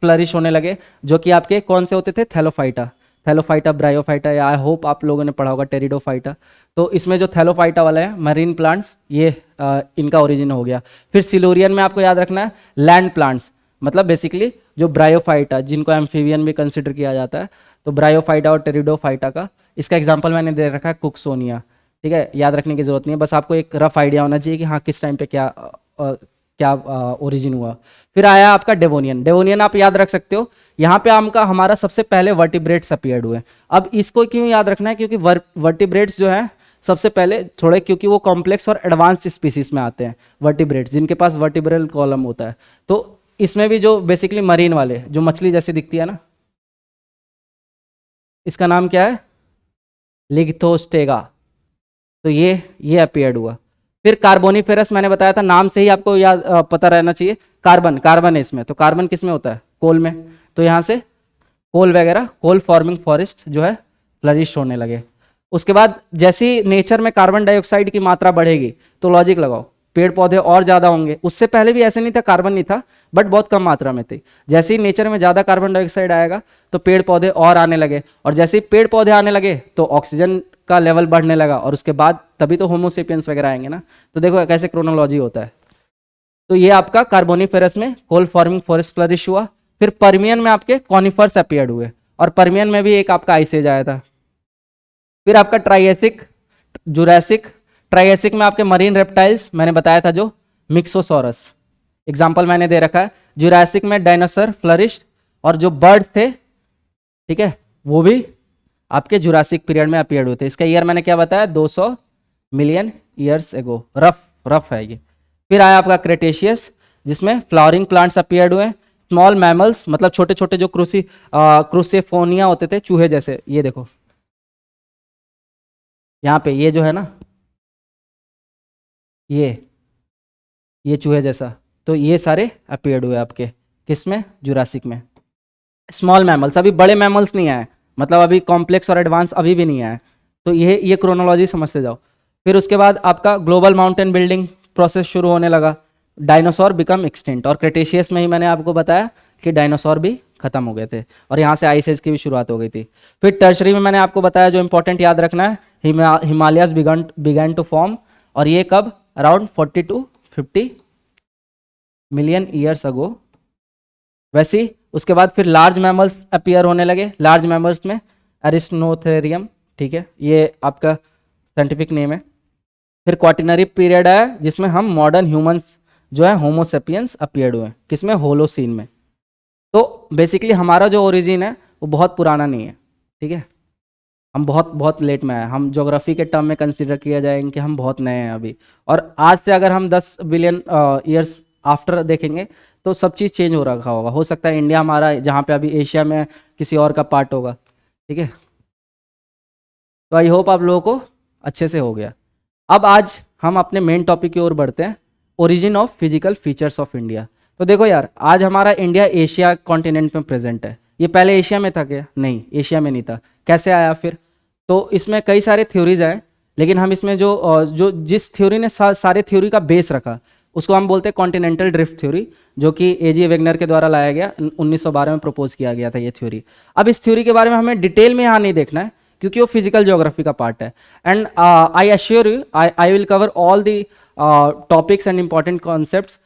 फ्लरिश होने लगे, जो कि आपके कौन से होते थे, थैलोफाइटा, ब्रायोफाइटा, या आई होप आप लोगों ने पढ़ा होगा टेरिडोफाइटा। तो इसमें जो थैलोफाइटा वाला है मरीन प्लांट्स, ये इनका ओरिजिन हो गया। फिर सिलोरियन में आपको याद रखना है लैंड प्लांट्स, मतलब बेसिकली जो ब्रायोफाइटा, जिनको एम्फीबियन भी कंसिडर किया जाता है, तो ब्रायोफाइटा और टेरिडोफाइटा का इसका एग्जाम्पल मैंने दे रखा है कुक्सोनिया। ठीक है, याद रखने की जरूरत नहीं है, बस आपको एक रफ आइडिया होना चाहिए कि हाँ किस टाइम पे क्या ओरिजिन हुआ। फिर आया आपका डेवोनियन आप याद रख सकते हो। यहाँ पे आपका हमारा सबसे पहले वर्टिब्रेट्स अपीयर्ड हुए। अब इसको क्यों याद रखना है, क्योंकि वर्टिब्रेट्स जो है सबसे पहले थोड़े, क्योंकि वो कॉम्प्लेक्स और एडवांस स्पीसीज में आते हैं वर्टिब्रेट्स, जिनके पास वर्टिब्रल कॉलम होता है। तो इसमें भी जो बेसिकली मरीन वाले, जो मछली जैसी दिखती है ना, इसका नाम क्या है, लिग्थोस्टेगा। तो ये अपीयर्ड हुआ। फिर कार्बोनिफेरस, मैंने बताया था, नाम से ही आपको याद पता रहना चाहिए। कार्बन है इसमें, तो कार्बन किस में होता है, कोल में। तो यहाँ से कोल वगैरह, कोल फॉर्मिंग फॉरेस्ट जो है फ्लरिश होने लगे। उसके बाद जैसे ही नेचर में कार्बन डाइऑक्साइड की मात्रा बढ़ेगी, तो लॉजिक लगाओ पेड़ पौधे और ज्यादा होंगे। उससे पहले भी ऐसे नहीं था, कार्बन नहीं था, बट बहुत कम मात्रा में थे। जैसे ही नेचर में ज्यादा कार्बन डाइऑक्साइड आएगा, तो पेड़ पौधे और आने लगे, और जैसे ही पेड़ पौधे आने लगे तो ऑक्सीजन का लेवल बढ़ने लगा, और उसके बाद तभी तो होमोसेपियंस वगैरह आएंगे ना। तो देखो कैसे क्रोनोलॉजी होता है। तो ये आपका कार्बोनिफेरस में कोल फॉर्मिंग फॉरेस्ट फ्लरिश हुआ। फिर पर्मियन में आपके कॉनिफर्स अपीयर्ड हुए, और पर्मियन में भी एक आपका आइस एज आया था। फिर आपका ट्राइएसिक, जुरासिक। ट्राइएसिक में आपके मरीन रेप्टाइल्स मैंने बताया था, जो मिक्सोसॉरस, एग्जाम्पल मैंने दे रखा है। जुरासिक में डायनासोर फ्लरिश, और जो बर्ड्स थे, ठीक है, वो भी आपके जुरासिक पीरियड में अपीयर्ड हुए थे। इसका ईयर मैंने क्या बताया, 200 मिलियन ईयर्स एगो। रफ है ये। फिर आया आपका क्रेटेशियस, जिसमें फ्लावरिंग प्लांट्स अपीयर्ड हुए। स्मॉल मैमल्स, मतलब छोटे छोटे जो क्रूसीफोनिया होते थे, चूहे जैसे, ये देखो यहाँ पे ये जो है ना, ये चूहे जैसा, तो ये सारे अपीयर्ड हुए आपके किसमें, जुरासिक में। स्मॉल मैमल्स, अभी बड़े मैमल्स नहीं आए, मतलब अभी कॉम्प्लेक्स और एडवांस अभी भी नहीं आए। तो ये क्रोनोलॉजी समझते जाओ। फिर उसके बाद आपका ग्लोबल माउंटेन बिल्डिंग प्रोसेस शुरू होने लगा। डायनासोर बिकम एक्सटिंक्ट, और क्रेटेशियस में ही मैंने आपको बताया कि डायनासोर भी खत्म हो गए थे, और यहाँ से आइस एज की भी शुरुआत हो गई थी। फिर टर्शरी में मैंने आपको बताया, जो इंपॉर्टेंट याद रखना है, हिमालयाज बिगन टू फॉर्म, और ये कब, अराउंड 40 to 50 मिलियन ईयर्स अगो। वैसे ही उसके बाद फिर लार्ज मैमल्स अपीयर होने लगे। लार्ज मैमल्स में एरिस्नोथेरियम, ठीक है, ये आपका साइंटिफिक नेम है। फिर क्वाटिनरी पीरियड आया, जिसमें हम मॉडर्न ह्यूमंस जो है होमोसेपियंस अपीयर्ड हुए, किसमें, होलोसीन में। तो बेसिकली हमारा जो ओरिजिन है वो बहुत पुराना नहीं है, ठीक है, हम बहुत लेट में आए। हम ज्योग्राफी के टर्म में कंसिडर किया जाएंगे कि हम बहुत नए हैं अभी। और आज से अगर हम 10 बिलियन ईयर्स आफ्टर देखेंगे, तो सब चीज़ चेंज हो रखा होगा। हो सकता है इंडिया हमारा, जहाँ पे अभी एशिया में, किसी और का पार्ट होगा, ठीक है। तो आई होप आप लोगों को अच्छे से हो गया। अब आज हम अपने मेन टॉपिक की ओर बढ़ते हैं, origin of physical features of India. तो देखो यार, आज हमारा इंडिया एशिया कॉन्टिनेंट में प्रेजेंट है। ये पहले एशिया में था क्या? नहीं, एशिया में नहीं था। कैसे आया फिर? तो इसमें कई सारे थ्योरीज हैं, लेकिन हम इसमें जो जिस थ्योरी ने सारे थ्योरी का बेस रखा, उसको हम बोलते हैं कॉन्टिनेंटल ड्रिफ्ट थ्योरी, जो कि एजी वेगनर के द्वारा लाया गया, 1912 में प्रपोज किया गया था ये थ्योरी। अब इस थ्योरी के बारे में हमें डिटेल में यहाँ नहीं देखना है, क्योंकि वो फिजिकल ज्योग्राफी का पार्ट है। And I assure you, I will cover all the topics and important concepts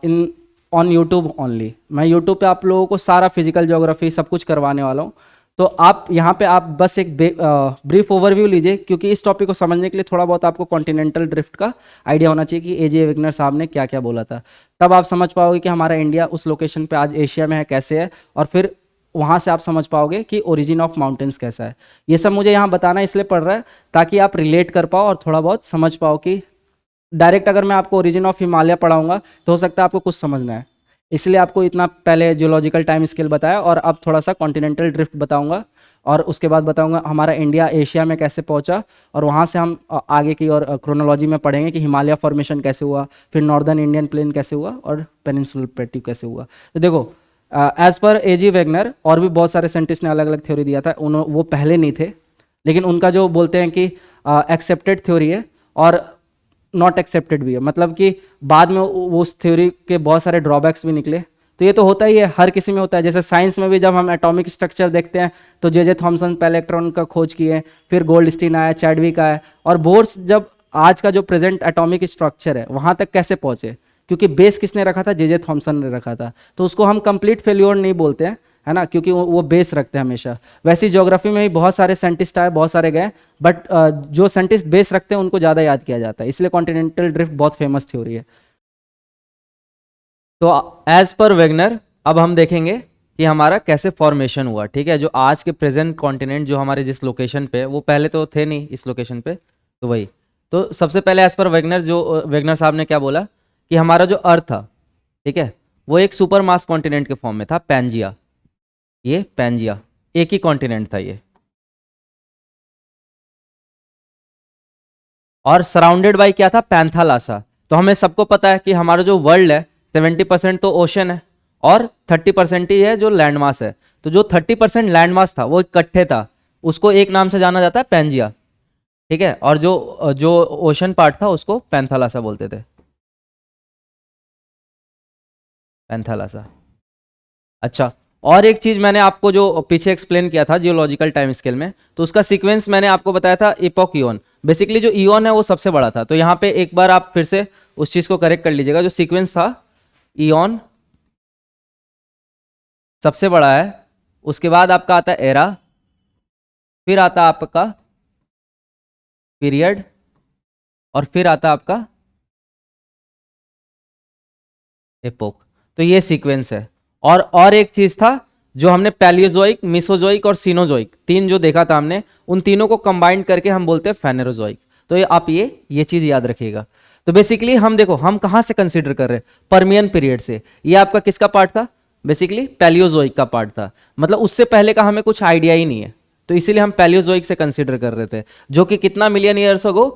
in on YouTube only. मैं यूट्यूब पे आप लोगों को सारा फिजिकल ज्योग्राफी सब कुछ करवाने वाला हूँ। तो आप यहाँ पे आप बस एक ब्रीफ ओवरव्यू लीजिए, क्योंकि इस टॉपिक को समझने के लिए थोड़ा बहुत आपको कॉन्टिनेंटल ड्रिफ्ट का आइडिया होना चाहिए कि एजे वेगनर साहब ने क्या क्या बोला था। तब आप समझ पाओगे कि हमारा इंडिया उस लोकेशन पे आज एशिया में है कैसे है, और फिर वहाँ से आप समझ पाओगे कि ओरिजिन ऑफ माउंटेन्स कैसा है। ये सब मुझे यहाँ बताना इसलिए पड़ रहा है ताकि आप रिलेट कर पाओ और थोड़ा बहुत समझ पाओ कि डायरेक्ट अगर मैं आपको ओरिजिन ऑफ हिमालय पढ़ाऊंगा तो हो सकता है आपको कुछ समझना है, इसलिए आपको इतना पहले जियोलॉजिकल टाइम स्केल बताया, और अब थोड़ा सा कॉन्टिनेंटल ड्रिफ्ट बताऊंगा, और उसके बाद बताऊंगा हमारा इंडिया एशिया में कैसे पहुंचा, और वहां से हम आगे की और क्रोनोलॉजी में पढ़ेंगे कि हिमालय फॉर्मेशन कैसे हुआ, फिर नॉर्दर्न इंडियन प्लेन कैसे हुआ, और पेनिनसुलर प्लेट्यू कैसे हुआ। तो देखो एज पर एजी वेगनर और भी बहुत सारे साइंटिस्ट ने अलग अलग थ्योरी दिया था, उन्होंने वो पहले नहीं थे, लेकिन उनका जो बोलते हैं कि एक्सेप्टेड थ्योरी है और नॉट एक्सेप्टेड भी है, मतलब कि बाद में उस थ्योरी के बहुत सारे ड्रॉबैक्स भी निकले। तो ये तो होता ही है, हर किसी में होता है। जैसे साइंस में भी जब हम एटॉमिक स्ट्रक्चर देखते हैं तो जे थॉमसन पहले इलेक्ट्रॉन का खोज किए, फिर गोल्डस्टीन आया, चैडविक आया, और बोर्स जब आज का जो प्रेजेंट एटॉमिक स्ट्रक्चर है वहां तक कैसे पहुंचे, क्योंकि बेस किसने रखा था, जे थॉमसन ने रखा था। तो उसको हम कंप्लीट फेल्योर नहीं बोलते हैं, है ना, क्योंकि वो बेस रखते हैं हमेशा। वैसी ज्योग्राफी में भी बहुत सारे साइंटिस्ट आए, बहुत सारे गए, बट जो साइंटिस्ट बेस रखते हैं उनको ज़्यादा याद किया जाता है, इसलिए कॉन्टिनेंटल ड्रिफ्ट बहुत फेमस थ्योरी है। तो एज पर वेगनर अब हम देखेंगे कि हमारा कैसे फॉर्मेशन हुआ, ठीक है। जो आज के प्रेजेंट कॉन्टिनेंट जो हमारे जिस लोकेशन पे, वो पहले तो थे नहीं इस लोकेशन पे, तो वही। तो सबसे पहले एज पर वेगनर, जो वेगनर साहब ने क्या बोला कि हमारा जो अर्थ था, ठीक है, वो एक सुपर मास कॉन्टिनेंट के फॉर्म में था, पैंजिया। ये पैंजिया एक ही कॉन्टिनेंट था ये, और सराउंडेड बाई क्या था, पैंथालासा। तो हमें सबको पता है कि हमारा जो वर्ल्ड है 70% तो ओशन है और 30% ही है जो लैंड मास है। तो जो 30% लैंड मास था वो इकट्ठे था, उसको एक नाम से जाना जाता है, पैंजिया, ठीक है। और जो जो ओशन पार्ट था उसको पैंथालासा बोलते थे, पैंथालासा। अच्छा, और एक चीज मैंने आपको जो पीछे एक्सप्लेन किया था जियोलॉजिकल टाइम स्केल में, तो उसका सीक्वेंस मैंने आपको बताया था, इपोक ईओन। बेसिकली जो ईओन है वो सबसे बड़ा था, तो यहाँ पे एक बार आप फिर से उस चीज को करेक्ट कर लीजिएगा। जो सीक्वेंस था, ईओन सबसे बड़ा है, उसके बाद आपका आता है एरा, फिर आता आपका पीरियड, और फिर आता आपका एपोक। तो ये सीक्वेंस है। और एक चीज था जो हमने पैलियोजोइक, मिसोजोइक और सीनोजोइक तीन जो देखा था हमने, उन तीनों को कंबाइन करके हम बोलते हैं फेनेरोजोइक। तो ये आप ये चीज याद रखिएगा। तो बेसिकली हम देखो हम कहां से कंसीडर कर रहे हैं, पर्मियन पीरियड से। ये आपका किसका पार्ट था, बेसिकली पैलियोजोइक का पार्ट था, मतलब उससे पहले का हमें कुछ आइडिया ही नहीं है, तो इसीलिए हम पैलियोजोइक से कंसीडर कर रहे थे, जो कि कितना मिलियन ईयर्स अगो,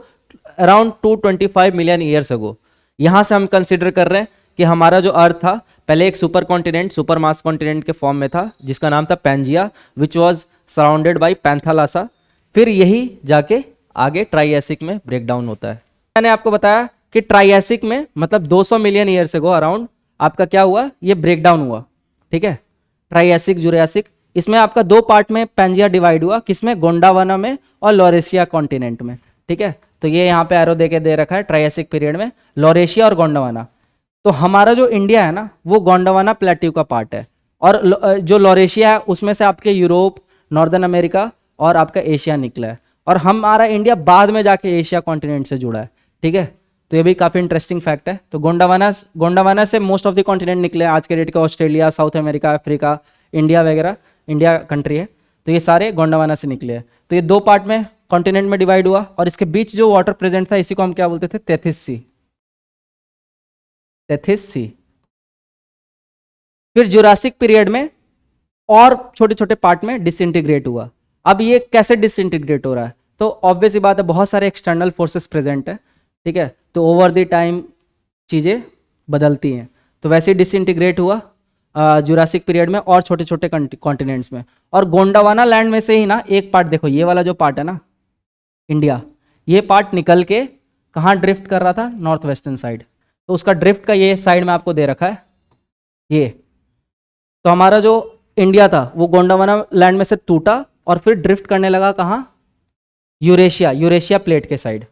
अराउंड 225 मिलियन ईयर्स अगो। यहां से हम कंसीडर कर रहे हैं कि हमारा जो अर्थ था पहले एक सुपर कॉन्टिनेंट, सुपर मास कॉन्टिनेंट के फॉर्म में था, जिसका नाम था Pangaea, which was surrounded by Panthalassa. फिर यही जाके आगे ट्राइएसिक में ब्रेक डाउन होता है। मैंने आपको बताया कि ट्राइएसिक में मतलब 200 मिलियन ईयर से गो अराउंड आपका क्या हुआ, ये ब्रेक डाउन हुआ, ठीक है, ट्राइएसिक जुरासिक। इसमें आपका दो पार्ट में पैंजिया डिवाइड हुआ, किसमें, गोंडावाना में और लॉरेशिया कॉन्टिनेंट में, ठीक है। तो ये यहाँ पे एरो देके दे रखा है, ट्राइएसिक पीरियड में लॉरेशिया और गोंडावाना। तो हमारा जो इंडिया है ना वो गोंडावाना प्लेट्यू का पार्ट है, और जो लॉरेशिया है उसमें से आपके यूरोप, नॉर्दर्न अमेरिका और आपका एशिया निकला है, और हमारा इंडिया बाद में जाके एशिया कॉन्टिनेंट से जुड़ा है, ठीक है। तो ये भी काफ़ी इंटरेस्टिंग फैक्ट है। तो गोंडावाना से मोस्ट ऑफ द कॉन्टिनेंट निकले हैं आज के डेट का, Australia, south America, Africa, India वगैरह, इंडिया कंट्री है, तो ये सारे गोंडावाना से निकले हैं। तो ये दो पार्ट में कॉन्टिनेंट में डिवाइड हुआ, और इसके बीच जो वाटर प्रेजेंट था इसी को हम क्या बोलते थे, तेथिस सी, तेथिस सी। फिर जुरासिक पीरियड में और छोटे छोटे पार्ट में डिसइंटीग्रेट हुआ। अब ये कैसे डिसइंटीग्रेट हो रहा है, तो ऑब्वियस ही बात है, बहुत सारे एक्सटर्नल फोर्सेस प्रेजेंट है, ठीक है। तो ओवर द टाइम चीज़ें बदलती हैं, तो वैसे ही डिसइंटीग्रेट हुआ जुरासिक पीरियड में और छोटे छोटे कॉन्टिनेंट्स में। और गोंडावाना लैंड में से ही ना एक पार्ट देखो, ये वाला जो पार्ट है ना इंडिया, ये पार्ट निकल के कहाँ ड्रिफ्ट कर रहा था, नॉर्थ वेस्टर्न साइड। तो उसका ड्रिफ्ट का ये साइड में आपको दे रखा है ये। तो हमारा जो इंडिया था वो गोंडावाना लैंड में से टूटा और फिर ड्रिफ्ट करने लगा कहाँ, यूरेशिया, यूरेशिया प्लेट के साइड।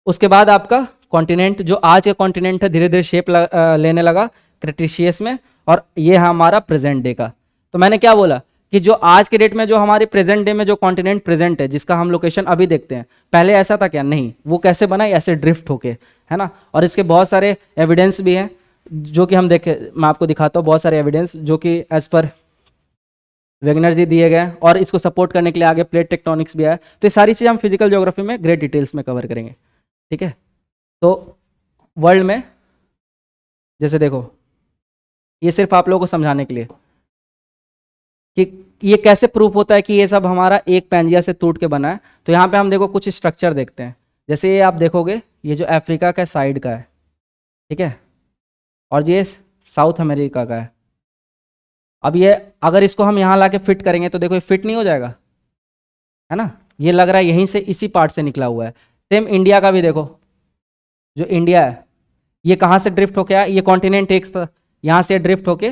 उसके बाद आपका कॉन्टिनेंट जो आज का कॉन्टिनेंट है धीरे धीरे शेप लेने लगा क्रिटिशियस में, और ये है हमारा प्रेजेंट डे का। तो मैंने क्या बोला कि जो आज के डेट में जो हमारे प्रेजेंट डे में जो कॉन्टिनेंट प्रेजेंट है, जिसका हम लोकेशन अभी देखते हैं, पहले ऐसा था क्या, नहीं, वो कैसे बना, ऐसे ड्रिफ्ट होके, है ना। और इसके बहुत सारे एविडेंस भी हैं जो कि हम देखे, मैं आपको दिखाता हूँ बहुत सारे एविडेंस जो कि एज पर वेगनर जी दिए गए, और इसको सपोर्ट करने के लिए आगे प्लेट टेक्टोनिक्स भी आया। तो ये सारी चीज़ हम फिजिकल ज्योग्राफी में ग्रेट डिटेल्स में कवर करेंगे, ठीक है। तो वर्ल्ड में जैसे देखो, ये सिर्फ आप लोगों को समझाने के लिए, कि ये कैसे प्रूफ होता है कि ये सब हमारा एक पैंजिया से टूट के बना है। तो यहाँ पे हम देखो कुछ स्ट्रक्चर देखते हैं। जैसे ये आप देखोगे, ये जो अफ्रीका का साइड का है, ठीक है, और ये साउथ अमेरिका का है। अब ये अगर इसको हम यहाँ ला के फिट करेंगे तो देखो ये फिट नहीं हो जाएगा, है ना। ये लग रहा है यहीं से, इसी पार्ट से निकला हुआ है। सेम इंडिया का भी देखो, जो इंडिया है ये कहाँ से ड्रिफ्ट होके आया, ये कॉन्टिनेंट एक था, यहाँ से ड्रिफ्ट होके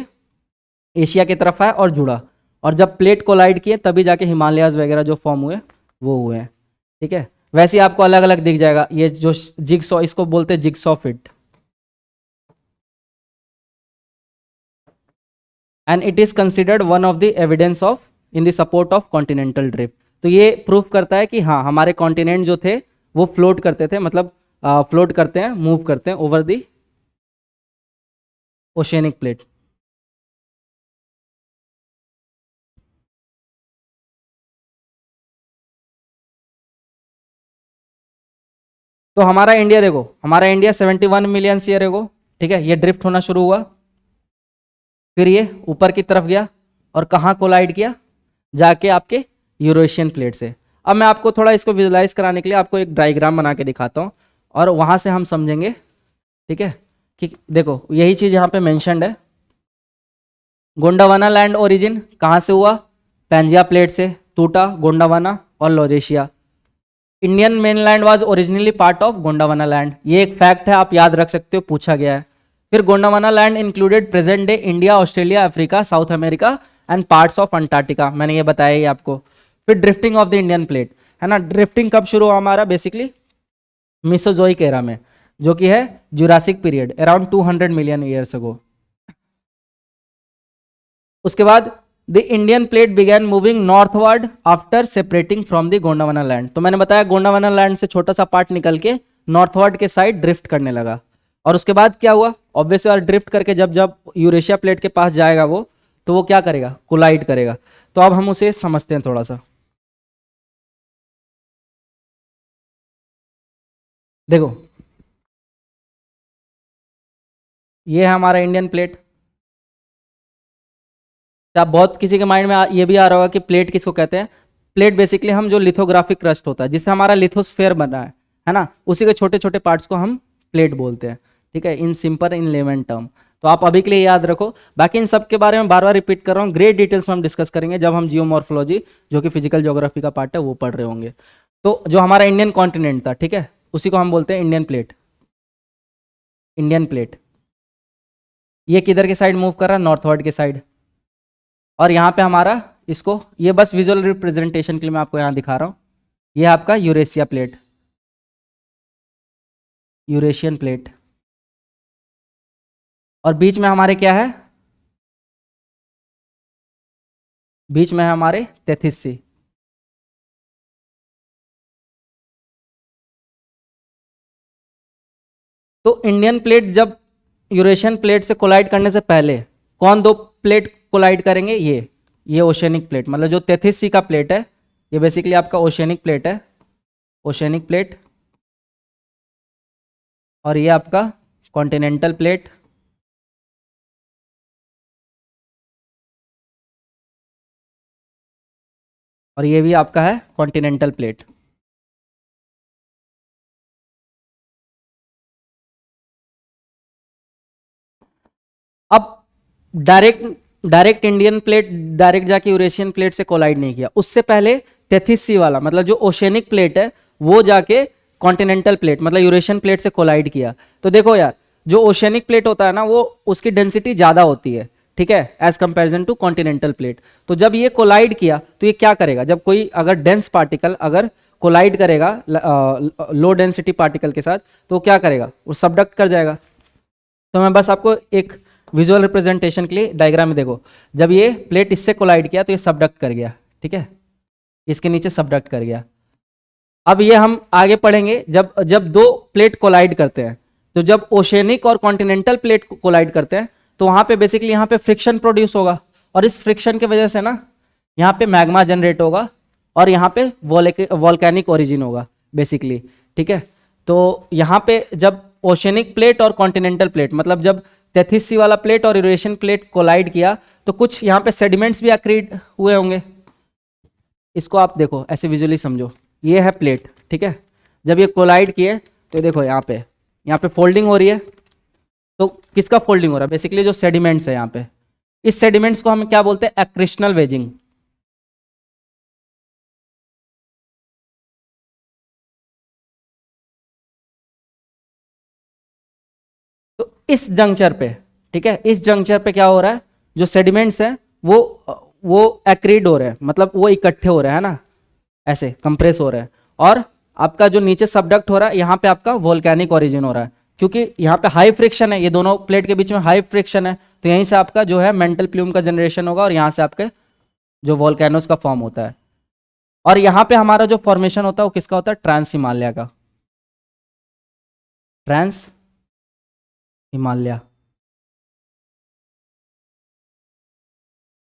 एशिया की तरफ आया और जुड़ा, और जब प्लेट कोलाइड किए तभी जाके हिमालयाज वगैरह जो फॉर्म हुए वो हुए हैं, ठीक है। वैसे ही आपको अलग अलग दिख जाएगा। ये जो जिगसॉ, इसको बोलते हैं jigsaw fit, and it is considered one of the evidence of in the support of continental drift. तो ये प्रूफ करता है कि हाँ, हमारे कॉन्टिनेंट जो थे वो फ्लोट करते थे, मतलब फ्लोट करते हैं, मूव करते हैं ओवर दी ओशियनिक प्लेट। तो हमारा इंडिया देखो, हमारा इंडिया 71 मिलियन ईयर एगो, ठीक है, ये ड्रिफ्ट होना शुरू हुआ, फिर ये ऊपर की तरफ गया और कहाँ कोलाइड किया, जाके आपके यूरेशियन प्लेट से। अब मैं आपको थोड़ा इसको विजुलाइज कराने के लिए आपको एक डायग्राम बना के दिखाता हूँ और वहाँ से हम समझेंगे, ठीक है, कि देखो यही चीज़ यहाँ पे मेंशन्ड है। गोंडावाना लैंड ओरिजिन कहाँ से हुआ, पैंजिया प्लेट से टूटा गोंडावाना और Laurasia. Indian mainland was originally part of Gondwana land, ये एक फैक्ट है, आप याद रख सकते हो, पूछा गया है। फिर Gondwana land included present day India, Australia, Africa, South America and parts of Antarctica, मैंने ये बताया ही आपको। फिर drifting of the Indian plate, है ना। ड्रिफ्टिंग कब शुरू हुआ हमारा, बेसिकली मिसोजोइक एरा में, जो कि है Jurassic period, around 200 million years ago. उसके बाद the Indian plate began moving northward after separating from the Gondwana land. तो मैंने बताया गोंडावाना लैंड से छोटा सा पार्ट निकल के नॉर्थवर्ड के साइड ड्रिफ्ट करने लगा। और उसके बाद क्या हुआ, ऑब्वियसली, और ड्रिफ्ट करके जब जब यूरेशिया प्लेट के पास जाएगा वो, तो वो क्या करेगा, कोलाइड करेगा। तो अब हम उसे समझते हैं थोड़ा सा। देखो ये है हमारा इंडियन प्लेट। आप बहुत किसी के माइंड में ये भी आ रहा होगा कि प्लेट किसको कहते हैं। प्लेट बेसिकली हम जो लिथोग्राफिक क्रस्ट होता है, जिससे हमारा लिथोस्फेयर बना है ना, उसी के छोटे छोटे पार्ट्स को हम प्लेट बोलते हैं, ठीक है, in simple in lemon term. तो आप अभी के लिए याद रखो, बाकी इन सब के बारे में बार बार रिपीट कर रहा हूँ, ग्रेट डिटेल्स में हम डिस्कस करेंगे जब हम जियोमॉर्फोलॉजी, जो कि फिजिकल ज्योग्राफी का पार्ट है, वो पढ़ रहे होंगे। तो जो हमारा इंडियन कॉन्टिनेंट था, ठीक है, उसी को हम बोलते हैं इंडियन प्लेट। इंडियन प्लेट ये किधर के साइड मूव कर रहा है, नॉर्थवर्ड के साइड। और यहाँ पे हमारा, इसको, ये बस विजुअल रिप्रेजेंटेशन के लिए मैं आपको यहाँ दिखा रहा हूँ, ये है आपका यूरेशिया प्लेट, यूरेशियन प्लेट। और बीच में हमारे क्या है, बीच में है हमारे तेथिस सी। तो इंडियन प्लेट जब यूरेशियन प्लेट से कोलाइड करने से पहले कौन दो प्लेट कोलाइड करेंगे, ये ओशियनिक प्लेट, मतलब जो तेथिस सी का प्लेट है, ये बेसिकली आपका ओशियनिक प्लेट है, ओशियनिक प्लेट। और ये आपका कॉन्टिनेंटल प्लेट, और ये भी आपका है कॉन्टिनेंटल प्लेट। अब डायरेक्ट इंडियन प्लेट डायरेक्ट जाके यूरेशियन प्लेट से कोलाइड नहीं किया, उससे पहले तेथिस सी वाला, मतलब जो ओशियनिक प्लेट है, वो जाके कॉन्टिनेंटल प्लेट, मतलब यूरेशियन प्लेट से कोलाइड किया। तो देखो यार, जो ओशियनिक प्लेट होता है ना, वो उसकी डेंसिटी ज्यादा होती है, ठीक है, as comparison to continental plate. तो जब ये कोलाइड किया तो ये क्या करेगा, जब कोई अगर डेंस पार्टिकल अगर कोलाइड करेगा लो डेंसिटी पार्टिकल के साथ, तो क्या करेगा, वो सबडक्ट कर जाएगा। तो मैं बस आपको एक विजुअल रिप्रेजेंटेशन के लिए डायग्राम में देखो, जब ये प्लेट इससे कोलाइड किया तो ये सबडक्ट कर गया, ठीक है, इसके नीचे सबडक्ट कर गया। अब ये हम आगे पढ़ेंगे, जब जब दो प्लेट कोलाइड करते हैं, तो जब ओशियनिक और कॉन्टिनेंटल प्लेट कोलाइड करते हैं, तो वहां पे बेसिकली यहाँ पे फ्रिक्शन प्रोड्यूस होगा, और इस फ्रिक्शन की वजह से ना यहाँ पे मैग्मा जनरेट होगा, और यहाँ पे वॉल्केनिक ओरिजिन होगा बेसिकली, ठीक है। तो यहाँ पे जब ओशियनिक प्लेट और कॉन्टिनेंटल प्लेट, मतलब जब तेथिस सी वाला प्लेट और यूरेशियन प्लेट कोलाइड किया, तो कुछ यहाँ पे सेडिमेंट्स भी एक्रीड हुए होंगे। इसको आप देखो ऐसे विजुअली समझो, ये है प्लेट, ठीक है। जब ये कोलाइड किए तो देखो यहाँ पे फोल्डिंग हो रही है। तो किसका फोल्डिंग हो रहा है? बेसिकली जो सेडिमेंट्स है यहाँ पे, इस सेडिमेंट्स को हम क्या बोलते हैं? एक्रिशनल वेजिंग। तो इस जंक्चर पे, ठीक है, इस जंक्चर पे क्या हो रहा है? जो सेडिमेंट्स हैं वो एक्रीड हो रहे हैं, मतलब वो इकट्ठे हो रहे हैं ना, ऐसे कंप्रेस हो रहे हैं। और आपका जो नीचे सबडक्ट हो रहा है, यहाँ पे आपका वोल्केनिक ओरिजिन हो रहा है, क्योंकि यहाँ पे हाई फ्रिक्शन है, ये दोनों प्लेट के बीच में हाई फ्रिक्शन है। तो यहीं से आपका जो है मेंटल प्लूम का जनरेशन होगा और यहाँ से आपके जो वोल्केनोस का फॉर्म होता है। और यहाँ पे हमारा जो फॉर्मेशन होता है वो किसका होता है? ट्रांस हिमालय का। ट्रांस हिमालय।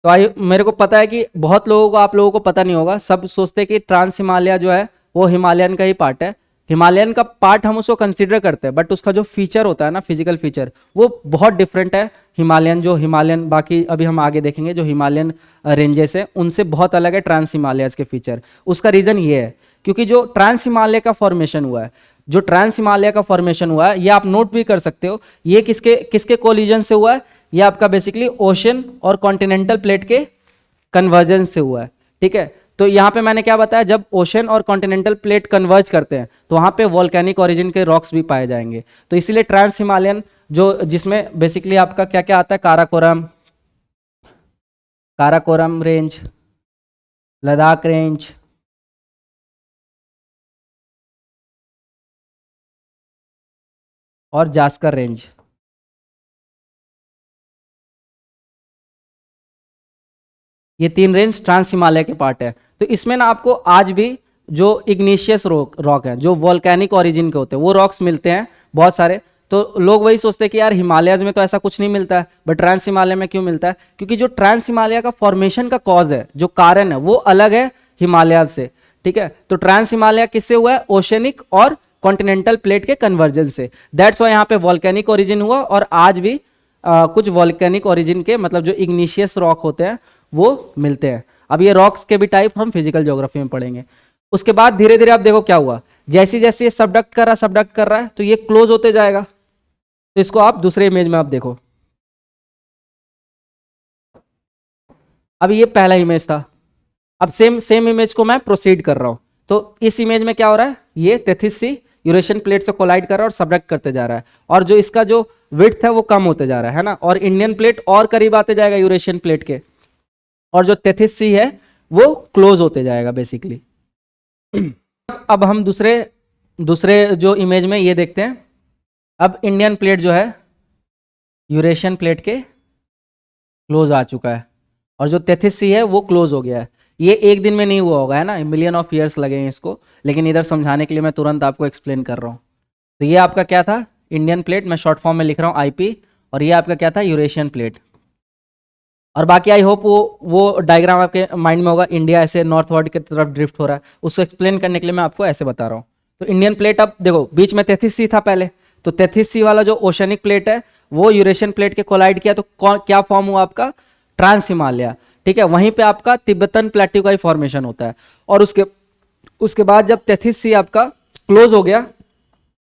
तो मेरे को पता है कि बहुत लोगों को, आप लोगों को पता नहीं होगा, सब सोचते हैं कि ट्रांस हिमालय जो है वो हिमालयन का ही पार्ट है। हिमालयन का पार्ट हम उसको कंसीडर करते हैं, बट उसका जो फीचर होता है ना, फिजिकल फीचर, वो बहुत डिफरेंट है। हिमालयन बाकी अभी हम आगे देखेंगे, जो हिमालयन रेंजेस है उनसे बहुत अलग है ट्रांस हिमालयस के फीचर। उसका रीजन ये है क्योंकि जो ट्रांस हिमालय का फॉर्मेशन हुआ है, जो ट्रांस हिमालय का फॉर्मेशन हुआ है, ये आप नोट भी कर सकते हो, ये किसके किसके कोलिजन से हुआ है? ये आपका बेसिकली ओशन और कॉन्टिनेंटल प्लेट के कन्वर्जन से हुआ है, ठीक है। तो यहाँ पे मैंने क्या बताया, जब ओशन और कॉन्टिनेंटल प्लेट कन्वर्ज करते हैं तो वहाँ पे वोल्केनिक ओरिजिन के रॉक्स भी पाए जाएंगे। तो इसीलिए ट्रांस हिमालयन, जो जिसमें बेसिकली आपका क्या क्या आता है? काराकोरम रेंज, लद्दाख रेंज, और जास्कर रेंज। ये तीन रेंज ट्रांस हिमालय के पार्ट है। तो इसमें ना आपको आज भी जो इग्निशियस रॉक है, जो वोल्केनिक ओरिजिन के होते हैं, वो रॉक्स मिलते हैं बहुत सारे। तो लोग वही सोचते हैं कि यार हिमालयज में तो ऐसा कुछ नहीं मिलता है, बट ट्रांस हिमालय में क्यों मिलता है? क्योंकि जो ट्रांस हिमालय का फॉर्मेशन का कॉज है, जो कारण है, वो अलग है हिमालय से, ठीक है। तो ट्रांस हिमालय किससे हुआ है? ओशनिक और कॉन्टिनेंटल प्लेट के कन्वर्जन से। दैट्स वाई यहाँ पे वोल्केनिक ओरिजिन हुआ। और आज भी कुछ वोल्केनिक ओरिजिन के, मतलब जो इग्निशियस रॉक होते हैं, वो मिलते हैं। अब ये रॉक्स के भी टाइप हम फिजिकल ज्योग्राफी में पढ़ेंगे। उसके बाद धीरे धीरे आप देखो क्या हुआ, जैसे जैसे ये सबडक्ट कर रहा है तो ये क्लोज होते जाएगा। तो इसको आप दूसरे इमेज में आप देखो। अब ये पहला इमेज था, अब सेम इमेज को मैं प्रोसीड कर रहा हूं। तो इस इमेज में क्या हो रहा है? ये तेथिस सी यूरेशियन प्लेट से कोलाइड कर रहा है और सबडक्ट करते जा रहा है, और जो इसका जो विड्थ है वो कम होते जा रहा है ना, और इंडियन प्लेट और करीब आते जाएगा यूरेशियन प्लेट के, और जो तेथिस सी है वो क्लोज होते जाएगा बेसिकली। अब हम दूसरे जो इमेज में ये देखते हैं। अब इंडियन प्लेट जो है यूरेशियन प्लेट के क्लोज आ चुका है, और जो तेथिस सी है वो क्लोज हो गया है। ये एक दिन में नहीं हुआ होगा, है ना, मिलियन ऑफ ईयर्स लगे हैं इसको, लेकिन इधर समझाने के लिए मैं तुरंत आपको एक्सप्लेन कर रहा हूँ। तो ये आपका क्या था? इंडियन प्लेट, मैं शॉर्ट फॉर्म में लिख रहा हूँ आईपी, और ये आपका क्या था? Eurasian plate. और बाकी आई होप वो डायग्राम आपके माइंड में होगा। इंडिया ऐसे नॉर्थवर्ड की तरफ ड्रिफ्ट हो रहा है, उसको एक्सप्लेन करने के लिए मैं आपको ऐसे बता रहा हूँ। तो इंडियन प्लेट, अब देखो बीच में तेथिस सी था पहले, तो तेथिस सी वाला जो ओशनिक प्लेट है वो यूरेशियन प्लेट के कोलाइड किया, तो क्या फॉर्म हुआ आपका? ट्रांस हिमालय, ठीक है। वहीं पे आपका तिब्बतन प्लेट्यू का ही फॉर्मेशन होता है। और उसके बाद जब तेथिस सी आपका क्लोज हो गया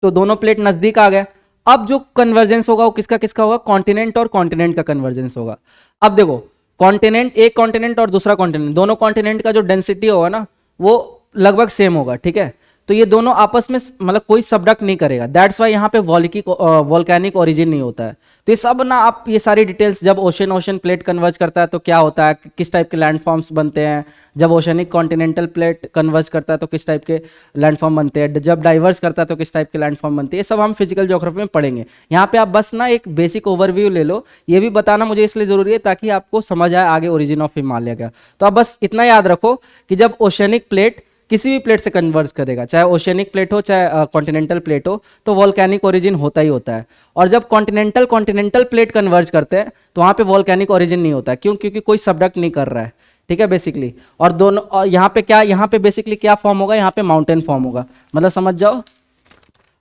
तो दोनों प्लेट नजदीक आ गए। अब जो कन्वर्जेंस होगा वो किसका किसका होगा? कॉन्टिनेंट और कॉन्टिनेंट का कन्वर्जेंस होगा। अब देखो कॉन्टिनेंट, एक कॉन्टिनेंट और दूसरा कॉन्टिनेंट, दोनों कॉन्टिनेंट का जो डेंसिटी होगा ना वो लगभग सेम होगा, ठीक है। तो ये दोनों आपस में मतलब कोई सबडक्ट नहीं करेगा। दैट्स वाई यहाँ पे वॉल्केनिक ओरिजिन नहीं होता है। तो ये सब ना, आप ये सारी डिटेल्स, जब ओशन प्लेट कन्वर्ज करता है तो क्या होता है, किस टाइप के लैंडफॉर्म्स बनते हैं, जब ओशनिक कॉन्टिनेंटल प्लेट कन्वर्ज करता है तो किस टाइप के लैंडफॉर्म बनते हैं, जब डाइवर्स करता है तो किस टाइप के लैंडफॉर्म बनते हैं, ये सब हम फिजिकल ज्योग्राफी में पढ़ेंगे। यहाँ पे आप बस ना एक बेसिक ओवरव्यू ले लो। ये भी बताना मुझे इसलिए जरूरी है ताकि आपको समझ आए आगे ओरिजिन ऑफ हिमालय का। तो आप बस इतना याद रखो कि जब ओशनिक प्लेट किसी भी प्लेट से कन्वर्ज करेगा, चाहे ओशियनिक प्लेट हो चाहे कॉन्टिनेंटल प्लेट हो, तो वॉल्केनिक ओरिजिन होता ही होता है। और जब कॉन्टिनेंटल प्लेट कन्वर्ज करते हैं तो वहाँ पे वॉल्केनिक ओरिजिन नहीं होता है। क्यों? क्योंकि कोई सबडक्ट नहीं कर रहा है, ठीक है बेसिकली। और दोनों, और यहाँ पे बेसिकली क्या फॉर्म होगा? यहाँ पे माउंटेन फॉर्म होगा। मतलब समझ जाओ,